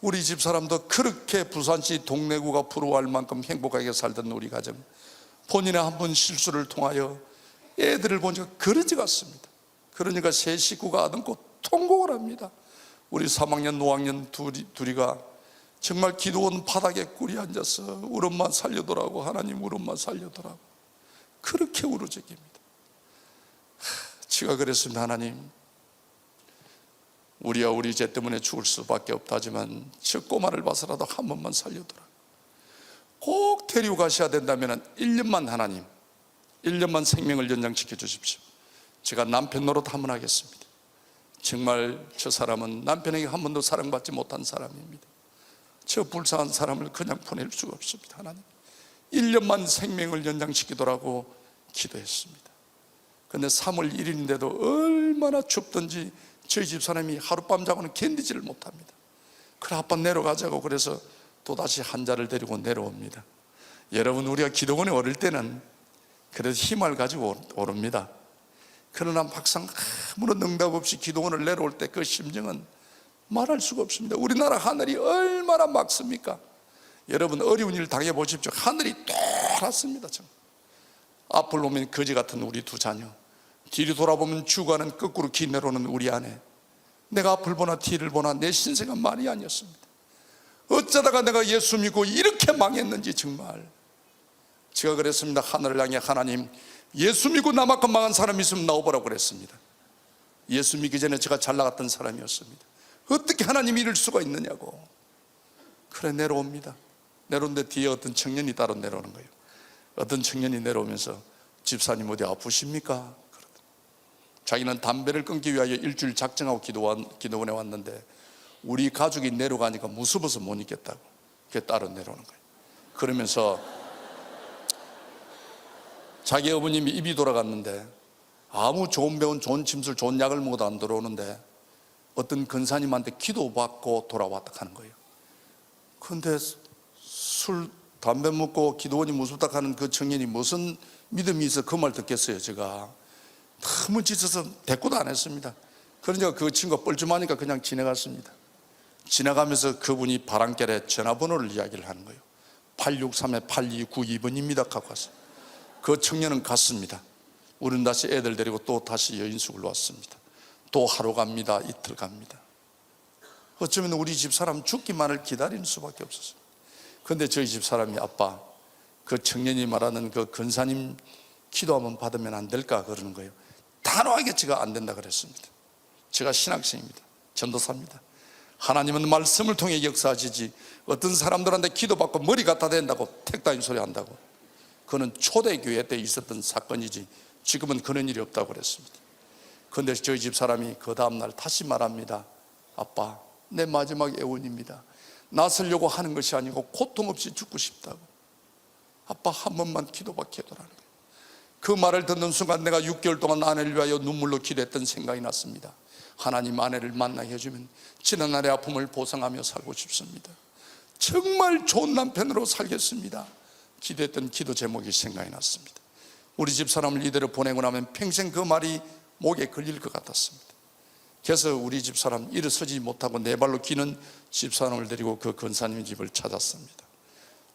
우리 집사람도 그렇게 부산시 동래구가 부러워할 만큼 행복하게 살던 우리 가정, 본인의 한 번 실수를 통하여 애들을 보니까 그러지 같습니다. 그러니까 세 식구가 아등고 통곡을 합니다. 우리 3학년 5학년 둘이가 정말 기도원 바닥에 꿇이 앉아서 우리 엄마 살려더라고, 하나님 우리 엄마 살려더라고, 그렇게 울어제깁니다. 제가 그랬습니다. 하나님 우리야 우리 죄 때문에 죽을 수밖에 없다지만 저 꼬마를 봐서라도 한 번만 살려더라. 꼭 데리고 가셔야 된다면 1년만 하나님 1년만 생명을 연장시켜 주십시오. 제가 남편 노릇 한번 하겠습니다. 정말 저 사람은 남편에게 한 번도 사랑받지 못한 사람입니다. 저 불쌍한 사람을 그냥 보낼 수가 없습니다. 하나님 1년만 생명을 연장시키더라고 기도했습니다. 근데 3월 1일인데도 얼마나 춥던지 저희 집사람이 하룻밤 자고는 견디지를 못합니다. 그래 아빠 내려가자고 그래서 또다시 한자를 데리고 내려옵니다. 여러분 우리가 기도원에 오를 때는 그래도 힘을 가지고 오릅니다. 그러나 막상 아무런 응답 없이 기도원을 내려올 때 그 심정은 말할 수가 없습니다. 우리나라 하늘이 얼마나 맑습니까? 여러분 어려운 일 당해보십시오. 하늘이 노랗습니다. 앞을 보면 거지 같은 우리 두 자녀, 뒤를 돌아보면 죽어가는 거꾸로 기 내려오는 우리 아내, 내가 앞을 보나 뒤를 보나 내 신세가 말이 아니었습니다. 어쩌다가 내가 예수 믿고 이렇게 망했는지 정말. 제가 그랬습니다. 하늘을 향해 하나님 예수 믿고 나만큼 망한 사람이 있으면 나와보라고 그랬습니다. 예수 믿기 전에 제가 잘 나갔던 사람이었습니다. 어떻게 하나님이 이럴 수가 있느냐고. 그래 내려옵니다. 내려오는데 뒤에 어떤 청년이 따로 내려오는 거예요. 어떤 청년이 내려오면서 집사님 어디 아프십니까? 자기는 담배를 끊기 위하여 일주일 작정하고 기도원에 왔는데 우리 가족이 내려가니까 무서워서 못 있겠다고 그게 따로 내려오는 거예요. 그러면서 자기 어머님이 입이 돌아갔는데 아무 좋은 병원 좋은 침술 좋은 약을 먹어도 안 들어오는데 어떤 근사님한테 기도받고 돌아왔다 하는 거예요. 그런데 술 담배 먹고 기도원이 무섭다 하는 그 청년이 무슨 믿음이 있어 그 말 듣겠어요. 제가 너무 지쳐서 대꾸도 안 했습니다. 그러니까 그 친구가 뻘쭘하니까 그냥 지나갔습니다. 지나가면서 그분이 바람결에 전화번호를 이야기를 하는 거예요. 863-8292번입니다 갖고 왔어요. 그 청년은 갔습니다. 우리는 다시 애들 데리고 또 다시 여인숙을 왔습니다. 또 하루 갑니다. 이틀 갑니다. 어쩌면 우리 집사람 죽기만을 기다리는 수밖에 없었어요. 그런데 저희 집사람이 아빠 그 청년이 말하는 그 근사님 기도 한번 받으면 안 될까 그러는 거예요. 단호하게 제가 안 된다 그랬습니다. 제가 신학생입니다. 전도사입니다. 하나님은 말씀을 통해 역사하시지 어떤 사람들한테 기도받고 머리 갖다 댄다고 택다인 소리 한다고, 그는 초대교회 때 있었던 사건이지 지금은 그런 일이 없다고 그랬습니다. 그런데 저희 집사람이 그 다음날 다시 말합니다. 아빠 내 마지막 애원입니다. 나서려고 하는 것이 아니고 고통 없이 죽고 싶다고. 아빠 한 번만 기도받게 해달라는 거예요. 그 말을 듣는 순간 내가 6개월 동안 아내를 위하여 눈물로 기도했던 생각이 났습니다. 하나님 아내를 만나게 해주면 지난날의 아픔을 보상하며 살고 싶습니다. 정말 좋은 남편으로 살겠습니다. 기도했던 기도 제목이 생각이 났습니다. 우리 집사람을 이대로 보내고 나면 평생 그 말이 목에 걸릴 것 같았습니다. 그래서 우리 집사람 일어서지 못하고 네 발로 기는 집사람을 데리고 그 근사님 집을 찾았습니다.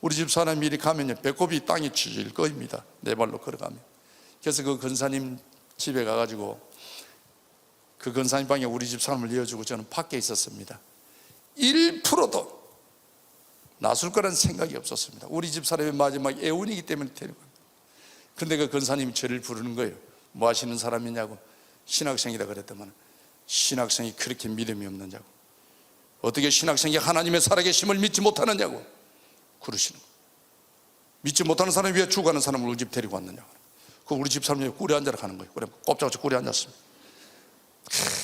우리 집사람 이리 가면 배꼽이 땅이 치질 거입니다. 네 발로 걸어가면. 그래서 그 근사님 집에 가가지고 그 근사님 방에 우리 집사람을 이어주고 저는 밖에 있었습니다. 1%도 나설 거란 생각이 없었습니다. 우리 집사람의 마지막 애운이기 때문에 데리고 갑니다. 근데 그 권사님이 저를 부르는 거예요. 뭐 하시는 사람이냐고. 신학생이다 그랬더만 신학생이 그렇게 믿음이 없느냐고, 어떻게 신학생이 하나님의 살아계심을 믿지 못하느냐고 그러시는 거예요. 믿지 못하는 사람이 왜 죽어가는 사람을 우리 집 데리고 왔느냐고. 그 우리 집 사람이 꿀에 앉아라 하는 거예요. 그래 꼼짝없이 꿀에 앉았습니다.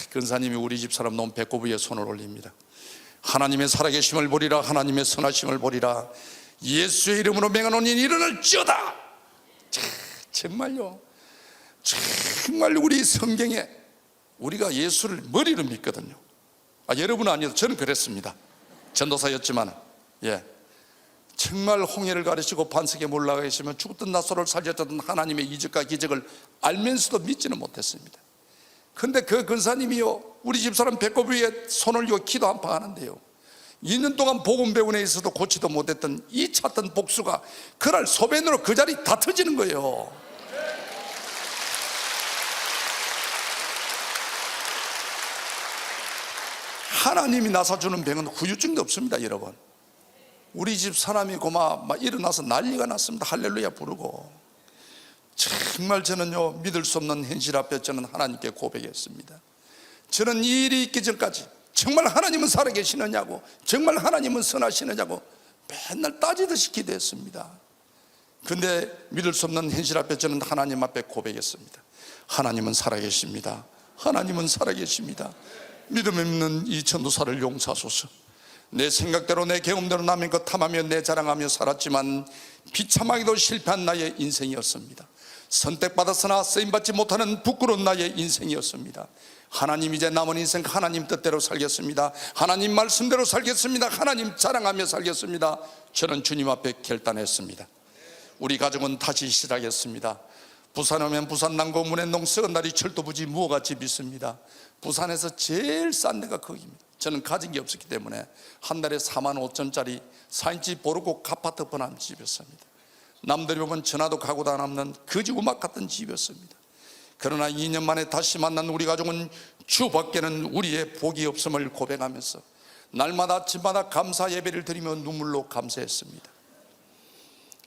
근사님이 우리 집 사람 놈 배꼽 위에 손을 올립니다. 하나님의 살아계심을 보리라, 하나님의 선하심을 보리라, 예수의 이름으로 맹하노니 일어날지어다. 정말요, 정말 우리 성경에 우리가 예수를 머리로 믿거든요. 여러분은 아니어도 저는 그랬습니다. 전도사였지만 정말 홍해를 가르치고 반석에 올라가 계시면 죽었던 나사로를 살렸던 하나님의 이적과 기적을 알면서도 믿지는 못했습니다. 근데 그 근사님이요, 우리 집사람 배꼽 위에 손을 쥐고 기도 한 방 하는데요, 2년 동안 복음배운에 있어도 고치도 못했던 이 찼던 복수가 그날 소변으로 그 자리 다 터지는 거예요. 하나님이 나서주는 병은 후유증도 없습니다. 여러분, 우리 집 사람이 막 일어나서 난리가 났습니다. 할렐루야 부르고. 정말 저는요, 믿을 수 없는 현실 앞에 저는 하나님께 고백했습니다. 저는 이 일이 있기 전까지 정말 하나님은 살아계시느냐고, 정말 하나님은 선하시느냐고 맨날 따지듯이 기도했습니다. 근데 믿을 수 없는 현실 앞에 저는 하나님 앞에 고백했습니다. 하나님은 살아계십니다. 하나님은 살아계십니다. 믿음 없는 이 전도사를 용서하소서. 내 생각대로 내 경험대로 남의 것 탐하며 내 자랑하며 살았지만 비참하게도 실패한 나의 인생이었습니다. 선택받았으나 쓰임받지 못하는 부끄러운 나의 인생이었습니다. 하나님, 이제 남은 인생 하나님 뜻대로 살겠습니다. 하나님 말씀대로 살겠습니다. 하나님 자랑하며 살겠습니다. 저는 주님 앞에 결단했습니다. 우리 가족은 다시 시작했습니다. 부산 오면 부산 남고문의 농썩은 날이 철도부지 무어같이 믿습니다. 부산에서 제일 싼 데가 거기입니다. 저는 가진 게 없었기 때문에 한 달에 4만 5천짜리 4인치 보르고 아파트 번한 집이었습니다. 남들이 보면 전화도 가고 다 남는 거지 우막 같은 집이었습니다. 그러나 2년 만에 다시 만난 우리 가족은 주밖에는 우리의 복이 없음을 고백하면서 날마다 아침마다 감사 예배를 드리며 눈물로 감사했습니다.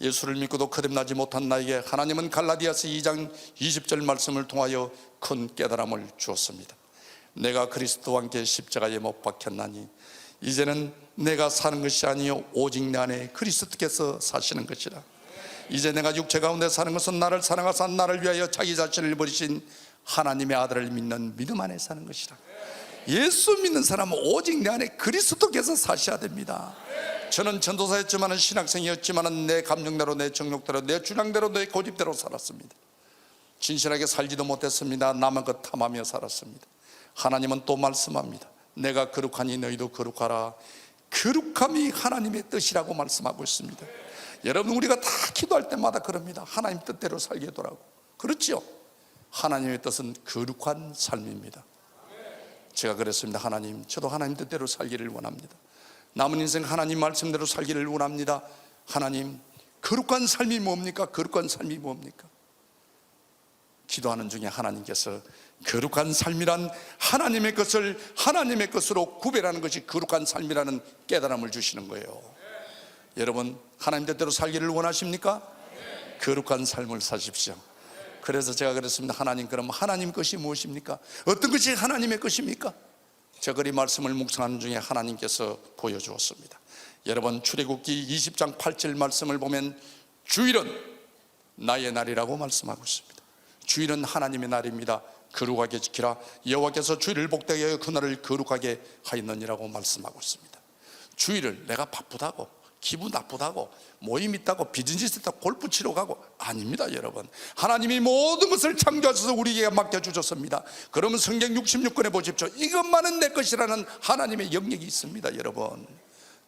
예수를 믿고도 거듭나지 못한 나에게 하나님은 갈라디아서 2장 20절 말씀을 통하여 큰 깨달음을 주었습니다. 내가 그리스도와 함께 십자가에 못 박혔나니 이제는 내가 사는 것이 아니요 오직 내 안에 그리스도께서 사시는 것이라. 이제 내가 육체 가운데 사는 것은 나를 사랑하사 나를 위하여 자기 자신을 버리신 하나님의 아들을 믿는 믿음 안에 사는 것이라. 예수 믿는 사람은 오직 내 안에 그리스도께서 사셔야 됩니다. 저는 전도사였지만 신학생이었지만 내 감정대로, 내 정욕대로, 내 주량대로, 내 고집대로 살았습니다. 진실하게 살지도 못했습니다. 남의 것 탐하며 살았습니다. 하나님은 또 말씀합니다. 내가 거룩하니 너희도 거룩하라. 거룩함이 하나님의 뜻이라고 말씀하고 있습니다. 여러분, 우리가 다 기도할 때마다 그럽니다. 하나님 뜻대로 살게 해달라고. 그렇죠? 하나님의 뜻은 거룩한 삶입니다. 제가 그랬습니다. 하나님, 저도 하나님 뜻대로 살기를 원합니다. 남은 인생 하나님 말씀대로 살기를 원합니다. 하나님, 거룩한 삶이 뭡니까? 거룩한 삶이 뭡니까? 기도하는 중에 하나님께서 거룩한 삶이란 하나님의 것을 하나님의 것으로 구별하는 것이 거룩한 삶이라는 깨달음을 주시는 거예요. 여러분, 하나님 뜻대로 살기를 원하십니까? 거룩한 삶을 사십시오. 그래서 제가 그랬습니다. 하나님, 그럼 하나님 것이 무엇입니까? 어떤 것이 하나님의 것입니까? 제가 이 말씀을 묵상하는 중에 하나님께서 보여주었습니다. 여러분, 출애굽기 20장 8절 말씀을 보면 주일은 나의 날이라고 말씀하고 있습니다. 주일은 하나님의 날입니다. 거룩하게 지키라. 여호와께서 주일을 복되게 하여 그날을 거룩하게 하였느니라고 말씀하고 있습니다. 주일을 내가 바쁘다고, 기분 나쁘다고, 모임 있다고, 비즈니스 있다고 골프 치러 가고 아닙니다. 여러분, 하나님이 모든 것을 창조하셔서 우리에게 맡겨주셨습니다. 그러면 성경 66권에 보십시오. 이것만은 내 것이라는 하나님의 영역이 있습니다. 여러분,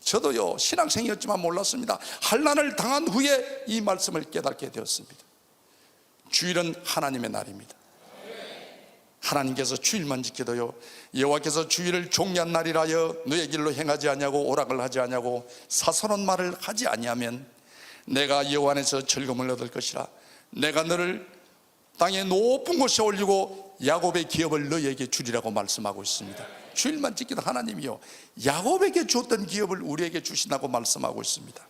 저도요, 신앙생이었지만 몰랐습니다. 환난을 당한 후에 이 말씀을 깨닫게 되었습니다. 주일은 하나님의 날입니다. 하나님께서 주일만 지켜도요, 여호와께서 주일을 종려한 날이라여 너의 길로 행하지 아니하고 오락을 하지 아니하고 사소한 말을 하지 아니하면 내가 여호와 안에서 즐거움을 얻을 것이라. 내가 너를 땅의 높은 곳에 올리고 야곱의 기업을 너에게 주리라고 말씀하고 있습니다. 주일만 지키던 하나님이요 야곱에게 주었던 기업을 우리에게 주신다고 말씀하고 있습니다.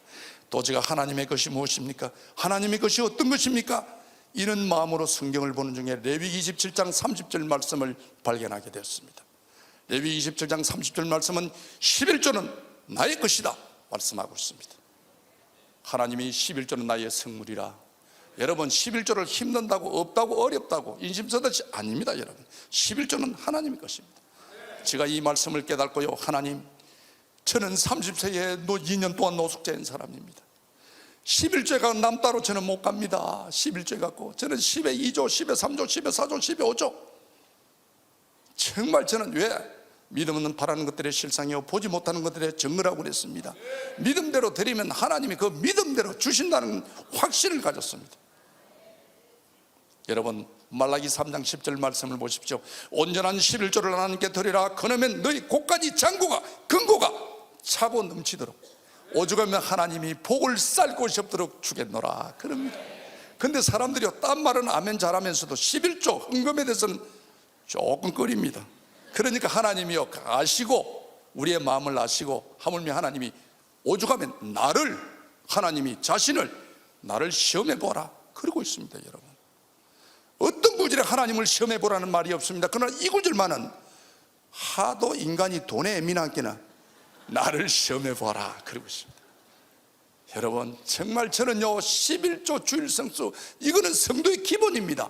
또 제가 하나님의 것이 무엇입니까? 하나님의 것이 어떤 것입니까? 이런 마음으로 성경을 보는 중에 레위기 27장 30절 말씀을 발견하게 되었습니다. 레위기 27장 30절 말씀은 11조는 나의 것이다 말씀하고 있습니다. 하나님이 11조는 나의 성물이라. 여러분 11조를 힘든다고 없다고 어렵다고 인심서듯이 아닙니다. 여러분 11조는 하나님의 것입니다. 제가 이 말씀을 깨닫고요, 하나님, 저는 30세에 2년 동안 노숙자인 사람입니다. 11조가 남따로 저는 못 갑니다. 11조 갖고 저는 10에 2조, 10에 3조, 10에 4조, 10에 5조. 정말 저는 왜 믿음은 바라는 것들의 실상이요 보지 못하는 것들의 증거라고 그랬습니다. 믿음대로 드리면 하나님이 그 믿음대로 주신다는 확신을 가졌습니다. 여러분 말라기 3장 10절 말씀을 보십시오. 온전한 11조를 하나님께 드리라. 그러면 너희 곳까지 창고가 근고가 차고 넘치도록 오죽하면 하나님이 복을 쌀 곳이 없도록 주겠노라 그럽니다. 근데 사람들이 딴 말은 아멘 잘하면서도 11조 헌금에 대해서는 조금 꺼립니다. 그러니까 하나님이요 아시고 우리의 마음을 아시고 하물며 하나님이 오죽하면 나를 하나님이 자신을 나를 시험해 보라 그러고 있습니다. 여러분 어떤 구절에 하나님을 시험해 보라는 말이 없습니다. 그러나 이 구절만은 하도 인간이 돈에 예민하기는 나를 시험해 보라 그러고 있습니다. 여러분 정말 저는요 11조 주일 성수 이거는 성도의 기본입니다.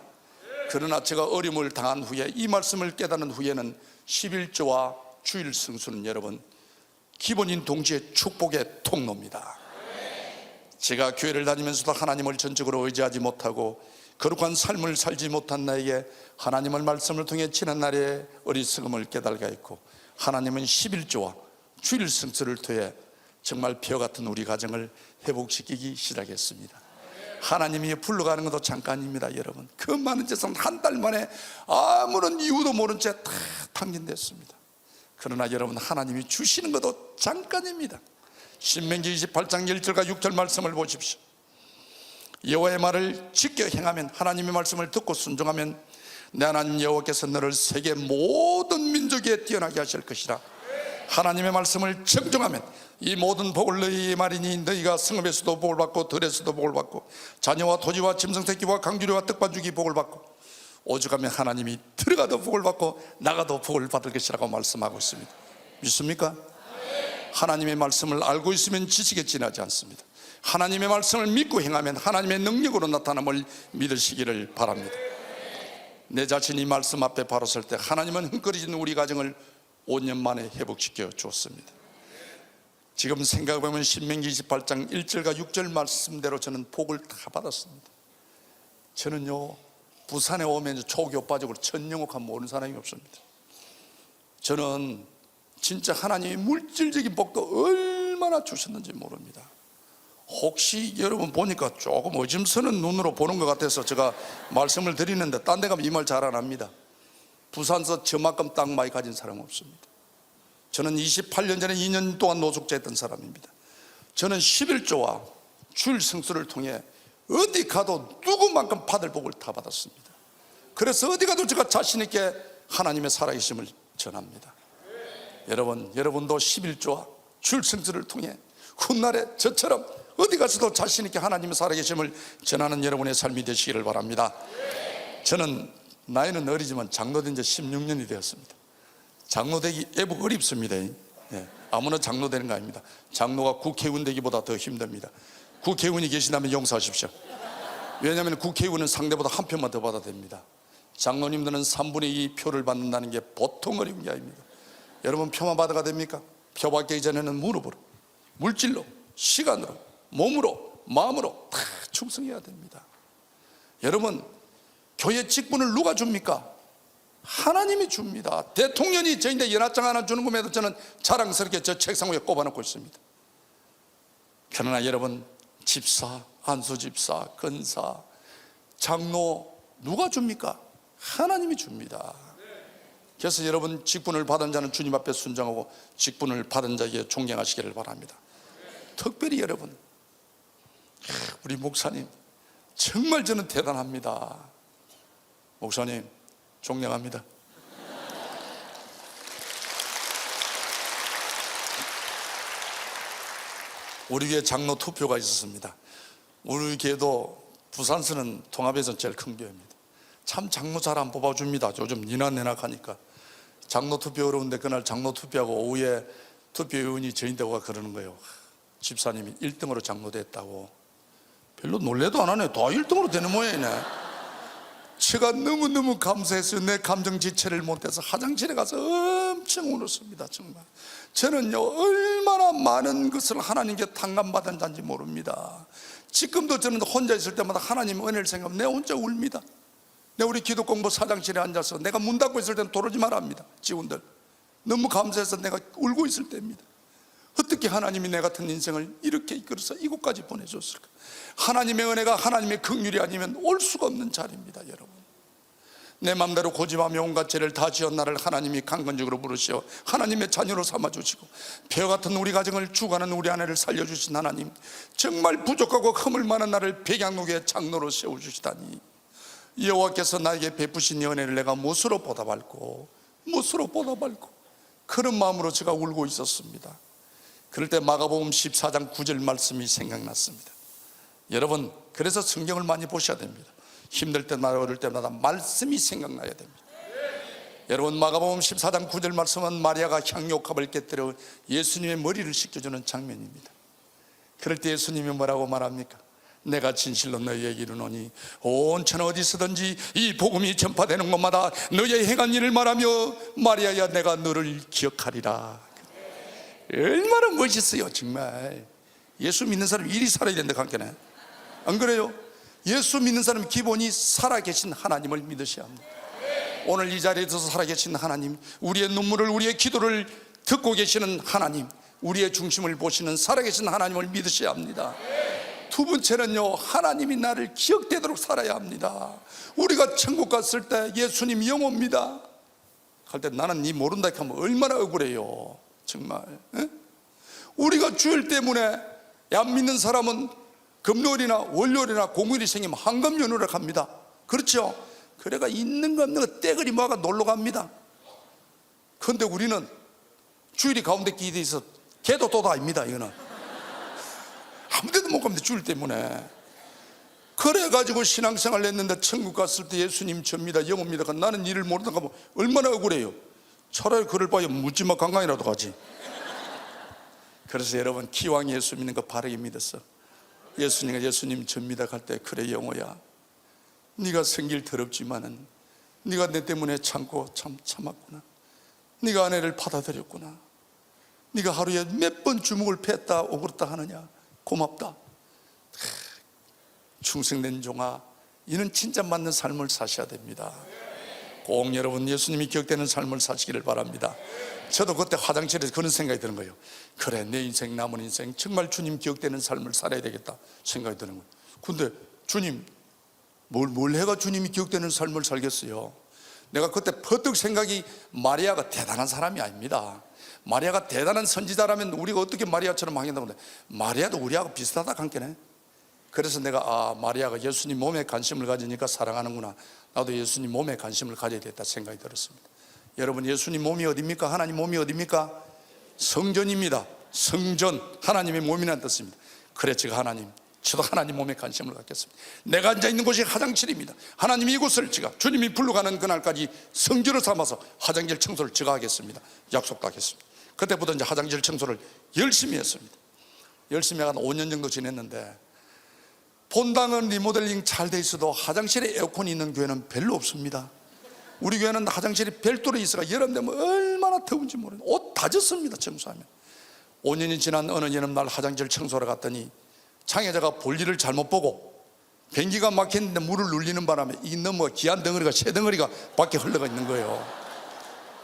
그러나 제가 어려움을 당한 후에 이 말씀을 깨닫는 후에는 11조와 주일 성수는 여러분 기본인 동시에 축복의 통로입니다. 제가 교회를 다니면서도 하나님을 전적으로 의지하지 못하고 거룩한 삶을 살지 못한 나에게 하나님의 말씀을 통해 지난 날의 어리석음을 깨달게 했고 하나님은 11조와 주일 성수를 통해 정말 벼 같은 우리 가정을 회복시키기 시작했습니다. 하나님이 불러가는 것도 잠깐입니다. 여러분 그 많은 재산 한 달 만에 아무런 이유도 모른 채 다 탕진됐습니다. 그러나 여러분 하나님이 주시는 것도 잠깐입니다. 신명기 28장 1절과 6절 말씀을 보십시오. 여호와의 말을 지켜 행하면 하나님의 말씀을 듣고 순종하면 내 하나님 여호와께서 너를 세계 모든 민족에 뛰어나게 하실 것이라. 하나님의 말씀을 정정하면 이 모든 복을 너희의 말이니 너희가 성읍에서도 복을 받고 들에서도 복을 받고 자녀와 토지와 짐승새끼와 강주리와 떡반죽이 복을 받고 오죽하면 하나님이 들어가도 복을 받고 나가도 복을 받을 것이라고 말씀하고 있습니다. 믿습니까? 하나님의 말씀을 알고 있으면 지식에 지나지 않습니다. 하나님의 말씀을 믿고 행하면 하나님의 능력으로 나타남을 믿으시기를 바랍니다. 내 자신이 말씀 앞에 바로 설 때 하나님은 흥거리진 우리 가정을 5년 만에 회복시켜 주었습니다. 지금 생각해보면 신명기 28장 1절과 6절 말씀대로 저는 복을 다 받았습니다. 저는요 부산에 오면 초교 빠지고 천영옥한 모르는 사람이 없습니다. 저는 진짜 하나님이 물질적인 복도 얼마나 주셨는지 모릅니다. 혹시 여러분 보니까 조금 어짐스러운 눈으로 보는 것 같아서 제가 말씀을 드리는데 딴 데 가면 이 말 잘 안 합니다. 부산서 저만큼 땅 많이 가진 사람 없습니다. 저는 28년 전에 2년 동안 노숙자였던 사람입니다. 저는 11조와 주일 성수를 통해 어디 가도 누구만큼 받을 복을 다 받았습니다. 그래서 어디 가도 제가 자신 있게 하나님의 살아계심을 전합니다. 여러분도 11조와 주일 성수를 통해 훗날에 저처럼 어디 가서도 자신 있게 하나님의 살아계심을 전하는 여러분의 삶이 되시기를 바랍니다. 저는 나이는 어리지만 장로된 지 16년이 되었습니다. 장로되기 애복 어렵습니다. 아무나 장로 되는 거 아닙니다. 장로가 국회의원 되기보다 더 힘듭니다. 국회의원이 계신다면 용서하십시오. 왜냐하면 국회의원은 상대보다 한 표만 더 받아야 됩니다. 장로님들은 3분의 2 표를 받는다는 게 보통 어려운 게 아닙니다. 여러분 표만 받아가 됩니까? 표 받기 전에는 무릎으로, 물질로, 시간으로, 몸으로, 마음으로 다 충성해야 됩니다. 여러분 교회 직분을 누가 줍니까? 하나님이 줍니다. 대통령이 저인데 연합장 하나 주는 것에도 저는 자랑스럽게 저 책상 위에 꼽아놓고 있습니다. 그러나 여러분 집사, 안수집사, 근사, 장로 누가 줍니까? 하나님이 줍니다. 그래서 여러분 직분을 받은 자는 주님 앞에 순종하고 직분을 받은 자에게 존경하시기를 바랍니다. 특별히 여러분 우리 목사님 정말 저는 대단합니다. 목사님 존경합니다. 우리 교회 장로 투표가 있었습니다. 우리 교회도 부산서는 통합에서 제일 큰 교회입니다. 참 장로 잘 안 뽑아줍니다. 요즘 니나내나 하니까. 장로 투표 어려운데 그날 장로 투표하고 오후에 투표위원이 저희한테 와 그러는 거예요. 집사님이 1등으로 장로됐다고. 별로 놀래도 안 하네. 다 1등으로 되는 모양이네. 제가 너무너무 감사해서 내 감정 지체를 못해서 화장실에 가서 엄청 울었습니다. 정말 저는요 얼마나 많은 것을 하나님께 탕감받은 자인지 모릅니다. 지금도 저는 혼자 있을 때마다 하나님 은혜를 생각하면 내 혼자 웁니다. 내 우리 기도공부 사장실에 앉아서 내가 문 닫고 있을 때는 도로지 말합니다. 직원들 너무 감사해서 내가 울고 있을 때입니다. 어떻게 하나님이 내 같은 인생을 이렇게 이끌어서 이곳까지 보내줬을까? 하나님의 은혜가 하나님의 긍휼이 아니면 올 수가 없는 자리입니다. 여러분, 내 맘대로 고집하며 온갖 죄를 다 지은 나를 하나님이 강건적으로 부르시어 하나님의 자녀로 삼아주시고 벼 같은 우리 가정을 죽어가는 우리 아내를 살려주신 하나님, 정말 부족하고 허물 많은 나를 백양록의 장로로 세워주시다니, 여호와께서 나에게 베푸신 은혜를 내가 무엇으로 보답할고 그런 마음으로 제가 울고 있었습니다. 그럴 때 마가복음 14장 9절 말씀이 생각났습니다. 여러분, 그래서 성경을 많이 보셔야 됩니다. 힘들 때마다 어릴 때마다 말씀이 생각나야 됩니다. 여러분, 마가복음 14장 9절 말씀은 마리아가 향유옥합을 깨뜨려 예수님의 머리를 씻겨주는 장면입니다. 그럴 때 예수님이 뭐라고 말합니까? 내가 진실로 너희에게 이르노니 온 천하 어디서든지 이 복음이 전파되는 곳마다 너희의 행한 일을 말하며 마리아야 내가 너를 기억하리라. 얼마나 멋있어요. 정말 예수 믿는 사람이 이리 살아야 된다 관계네. 안 그래요? 예수 믿는 사람은 기본이 살아계신 하나님을 믿으셔야 합니다. 오늘 이 자리에 서서 살아계신 하나님, 우리의 눈물을, 우리의 기도를 듣고 계시는 하나님, 우리의 중심을 보시는 살아계신 하나님을 믿으셔야 합니다. 두 번째는요, 하나님이 나를 기억되도록 살아야 합니다. 우리가 천국 갔을 때 예수님 영혼입니다 할 때 나는 니 모른다 하면 얼마나 억울해요. 정말. 에? 우리가 주일 때문에 안 믿는 사람은 금요일이나 월요일이나 공휴일이 생기면 한금연휴를 갑니다. 그렇죠? 그래가 있는 거 없는 거 떼거리 모아가 놀러 갑니다. 그런데 우리는 주일이 가운데 끼돼 있어 개도 또 다닙니다. 이거는 아무 데도 못 갑니다. 주일 때문에. 그래가지고 신앙생활을 했는데 천국 갔을 때 예수님 접니다, 영혼입니다. 나는 이를 모르다 가면 얼마나 억울해요. 차라리 그럴 바에 묻지마 관광이라도 가지. 그래서 여러분, 기왕 예수 믿는 거 바르게 믿었어. 예수님 접니다 갈 때, 그래 영호야, 네가 생길 더럽지만은 네가 내 때문에 참고 참았구나. 네가 아내를 받아들였구나. 네가 하루에 몇 번 주먹을 팼다 오그랬다 하느냐, 고맙다. 충성된 종아, 이는 진짜 맞는 삶을 사셔야 됩니다. 꼭 여러분 예수님이 기억되는 삶을 사시기를 바랍니다. 저도 그때 화장실에서 그런 생각이 드는 거예요. 그래, 내 인생, 남은 인생 정말 주님 기억되는 삶을 살아야 되겠다 생각이 드는 거예요. 근데 주님, 뭘 해가 주님이 기억되는 삶을 살겠어요? 내가 그때 퍼뜩 생각이, 마리아가 대단한 사람이 아닙니다. 마리아가 대단한 선지자라면 우리가 어떻게 마리아처럼 하겠다고. 마리아도 우리하고 비슷하다 관계네. 그래서 내가 마리아가 예수님 몸에 관심을 가지니까 사랑하는구나, 나도 예수님 몸에 관심을 가져야 되겠다 생각이 들었습니다. 여러분, 예수님 몸이 어디입니까? 하나님 몸이 어디입니까? 성전입니다. 성전, 하나님의 몸이라는 뜻입니다. 그래, 제가 저도 하나님 몸에 관심을 갖겠습니다. 내가 앉아있는 곳이 화장실입니다. 하나님이 이곳을 제가 주님이 불러가는 그날까지 성전을 삼아서 화장실 청소를 제가 하겠습니다. 약속도 하겠습니다. 그때부터 이제 화장실 청소를 열심히 했습니다. 열심히 한 5년 정도 지냈는데, 본당은 리모델링 잘 돼 있어도 화장실에 에어컨이 있는 교회는 별로 없습니다. 우리 교회는 화장실이 별도로 있어가 여름 되면 얼마나 더운지 모르는, 옷 다 젖습니다. 청소하면. 5년이 지난 어느 여름날 화장실 청소를 갔더니 장애자가 볼일을 잘못 보고 변기가 막혔는데 물을 눌리는 바람에 이 너무 기한 덩어리가, 새 덩어리가 밖에 흘러가 있는 거예요.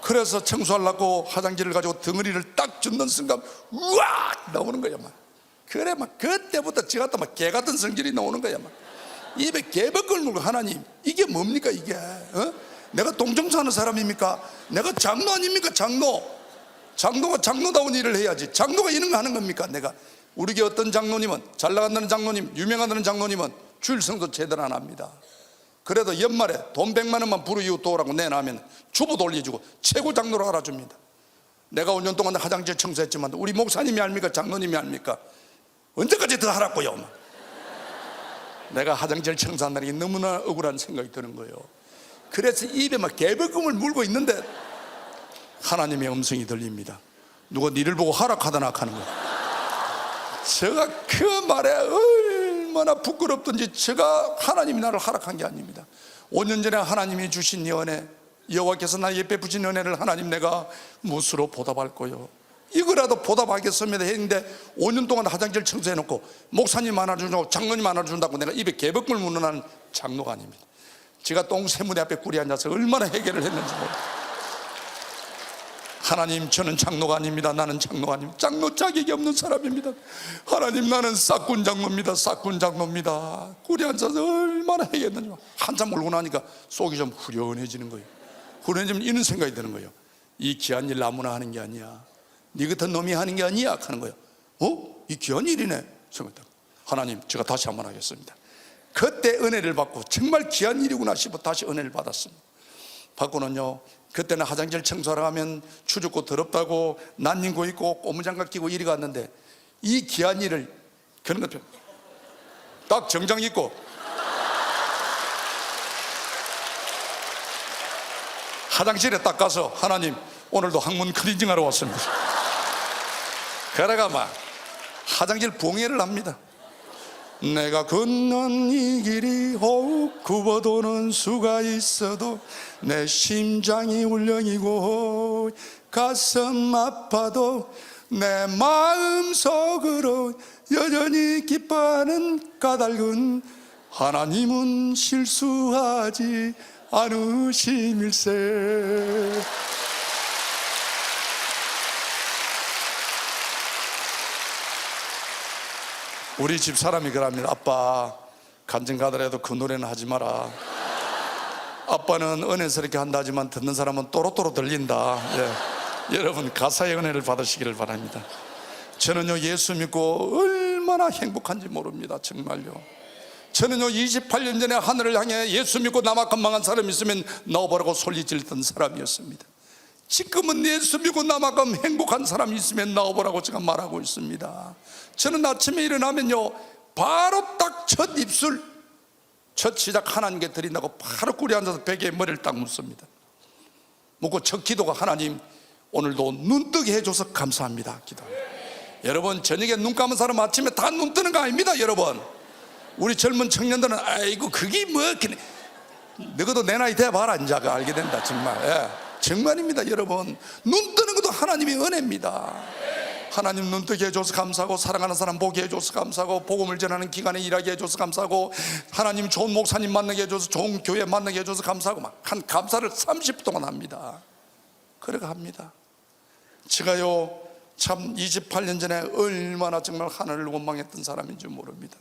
그래서 청소하려고 화장실을 가지고 덩어리를 딱 줍는 순간 우악 나오는 거야. 그래, 그때부터 지 같다 개 같은 성질이 나오는 거야. 입에 개벌걸 물고, 하나님 이게 뭡니까 이게? 내가 동정사하는 사람입니까? 내가 장로 아닙니까? 장로가 장로다운 일을 해야지. 장로가 이런 거 하는 겁니까? 내가, 우리 교회 어떤 장로님은, 잘 나간다는 장로님, 유명하다는 장로님은 주일 성도 제대로 안 합니다. 그래도 연말에 돈 100만 원만 불우 이웃 도우라고 내놔면 주보 돌려주고 최고 장로로 알아줍니다. 내가 5년 동안 화장실 청소했지만 우리 목사님이 압니까? 장로님이 압니까? 언제까지 더 하라고요? 내가 화장실 청소한다는 게 너무나 억울한 생각이 드는 거예요. 그래서 입에 막 개벌금을 물고 있는데 하나님의 음성이 들립니다. 누가 니를 보고 하락하다나 하는 거예요. 제가 그 말에 얼마나 부끄럽던지, 제가 하나님이 나를 하락한 게 아닙니다. 5년 전에 하나님이 주신 이 은혜, 여호와께서 나에게 베푸신 은혜를 하나님 내가 무엇으로 보답할 거요? 이거라도 보답하겠습니다 했는데 5년 동안 화장실 청소해놓고 목사님 하나 준다고 장로님 하나 준다고 내가 입에 개벅물 묻는 한 장로가 아닙니다. 제가 똥새무대 앞에 꿀이 앉아서 얼마나 해결을 했는지 모릅니다. 하나님, 저는 장로가 아닙니다. 나는 장로가 아닙니다. 장로 자격이 없는 사람입니다. 하나님, 나는 싹군 장로입니다. 싹군 장로입니다. 꿀이 앉아서 얼마나 해결했는지 한참 울고 나니까 속이 좀 후련해지는 거예요. 후련해지면 이런 생각이 드는 거예요. 이 귀한 일 아무나 하는 게 아니야. 네 같은 놈이 하는 게 아니야 하는 거예요. 이 귀한 일이네 생각했다. 하나님, 제가 다시 한번 하겠습니다. 그때 은혜를 받고 정말 귀한 일이구나 싶어 다시 은혜를 받았습니다. 받고는요, 그때는 화장실 청소하러 가면 추죽고 더럽다고 난닝구 입고 고무장갑 끼고 이리 갔는데 이 귀한 일을 그런 것 딱 정장 입고 화장실에 딱 가서 하나님, 오늘도 항문 클렌징 하러 왔습니다. 그래가 막 화장실 봉해를 합니다. 내가 걷는 이 길이 혹 굽어도는 수가 있어도 내 심장이 울렁이고 가슴 아파도 내 마음속으로 여전히 기뻐하는 까닭은 하나님은 실수하지 않으심일세. 우리 집 사람이 그럽니다. 아빠, 간증 가더라도 그 노래는 하지 마라. 아빠는 은혜스럽게 한다 하지만 듣는 사람은 또로또로 들린다. 여러분, 가사의 은혜를 받으시기를 바랍니다. 저는요, 예수 믿고 얼마나 행복한지 모릅니다. 정말요. 저는요, 28년 전에 하늘을 향해 예수 믿고 나만큼 망한 사람이 있으면 나와보라고 소리질던 사람이었습니다. 지금은 예수 믿고 나만큼 행복한 사람이 있으면 나와보라고 제가 말하고 있습니다. 저는 아침에 일어나면요, 바로 딱 첫 입술, 첫 시작 하나님께 드린다고 바로 꿀에 앉아서 베개에 머리를 딱 묻습니다. 묻고 첫 기도가 하나님, 오늘도 눈 뜨게 해줘서 감사합니다. 기도합니다. 여러분, 저녁에 눈 감은 사람 아침에 다 눈 뜨는 거 아닙니다. 여러분, 우리 젊은 청년들은 아이고 그게 뭐, 너희도 내 나이 돼봐라 이제 알게 된다. 정말 정말입니다. 여러분, 눈 뜨는 것도 하나님의 은혜입니다. 하나님 눈 뜨게 해줘서 감사하고, 사랑하는 사람 보게 해줘서 감사하고, 복음을 전하는 기간에 일하게 해줘서 감사하고, 하나님 좋은 목사님 만나게 해줘서, 좋은 교회 만나게 해줘서 감사하고, 막 한 감사를 30분 동안 합니다. 그렇게 합니다. 제가요, 참 28년 전에 얼마나 정말 하늘을 원망했던 사람인지 모릅니다.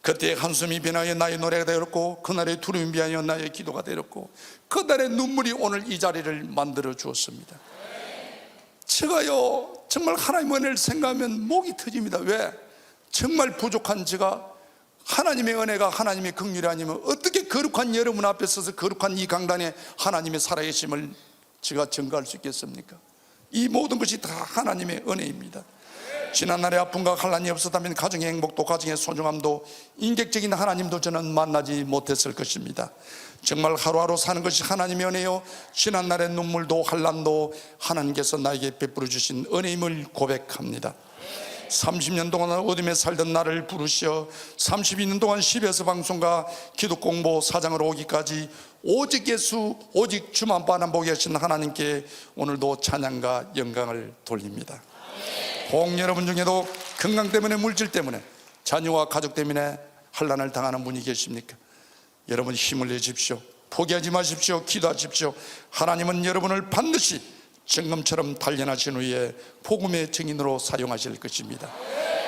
그때의 한숨이 변하여 나의 노래가 되었고, 그날의 두려움이 변하여 나의 기도가 되었고, 그날의 눈물이 오늘 이 자리를 만들어 주었습니다. 제가요, 정말 하나님의 은혜를 생각하면 목이 터집니다. 왜? 정말 부족한 제가 하나님의 은혜가, 하나님의 긍휼이 아니면 어떻게 거룩한 여러분 앞에 서서 거룩한 이 강단에 하나님의 살아계심을 제가 증거할 수 있겠습니까? 이 모든 것이 다 하나님의 은혜입니다. 지난날의 아픔과 환난이 없었다면 가정의 행복도, 가정의 소중함도, 인격적인 하나님도 저는 만나지 못했을 것입니다. 정말 하루하루 사는 것이 하나님의 은혜요, 지난날의 눈물도 환난도 하나님께서 나에게 베풀어 주신 은혜임을 고백합니다. 30년 동안 어둠에 살던 나를 부르시어 32년 동안 CBS 방송과 기독공보 사장으로 오기까지 오직 예수, 오직 주만 바라보게 하신 하나님께 오늘도 찬양과 영광을 돌립니다. 혹 여러분 중에도 건강 때문에, 물질 때문에, 자녀와 가족 때문에 환난을 당하는 분이 계십니까? 여러분 힘을 내십시오. 포기하지 마십시오. 기도하십시오. 하나님은 여러분을 반드시 정금처럼 단련하신 후에 복음의 증인으로 사용하실 것입니다.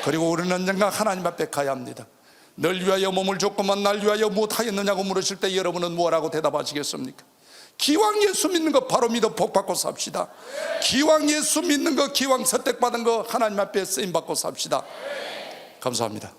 그리고 우리는 언젠가 하나님 앞에 가야 합니다. 널 위하여 몸을 줬구만 날 위하여 무엇하였느냐고 물으실 때 여러분은 뭐라고 대답하시겠습니까? 기왕 예수 믿는 거 바로 믿어 복받고 삽시다. 기왕 예수 믿는 거, 기왕 선택받은 거 하나님 앞에 쓰임받고 삽시다. 감사합니다.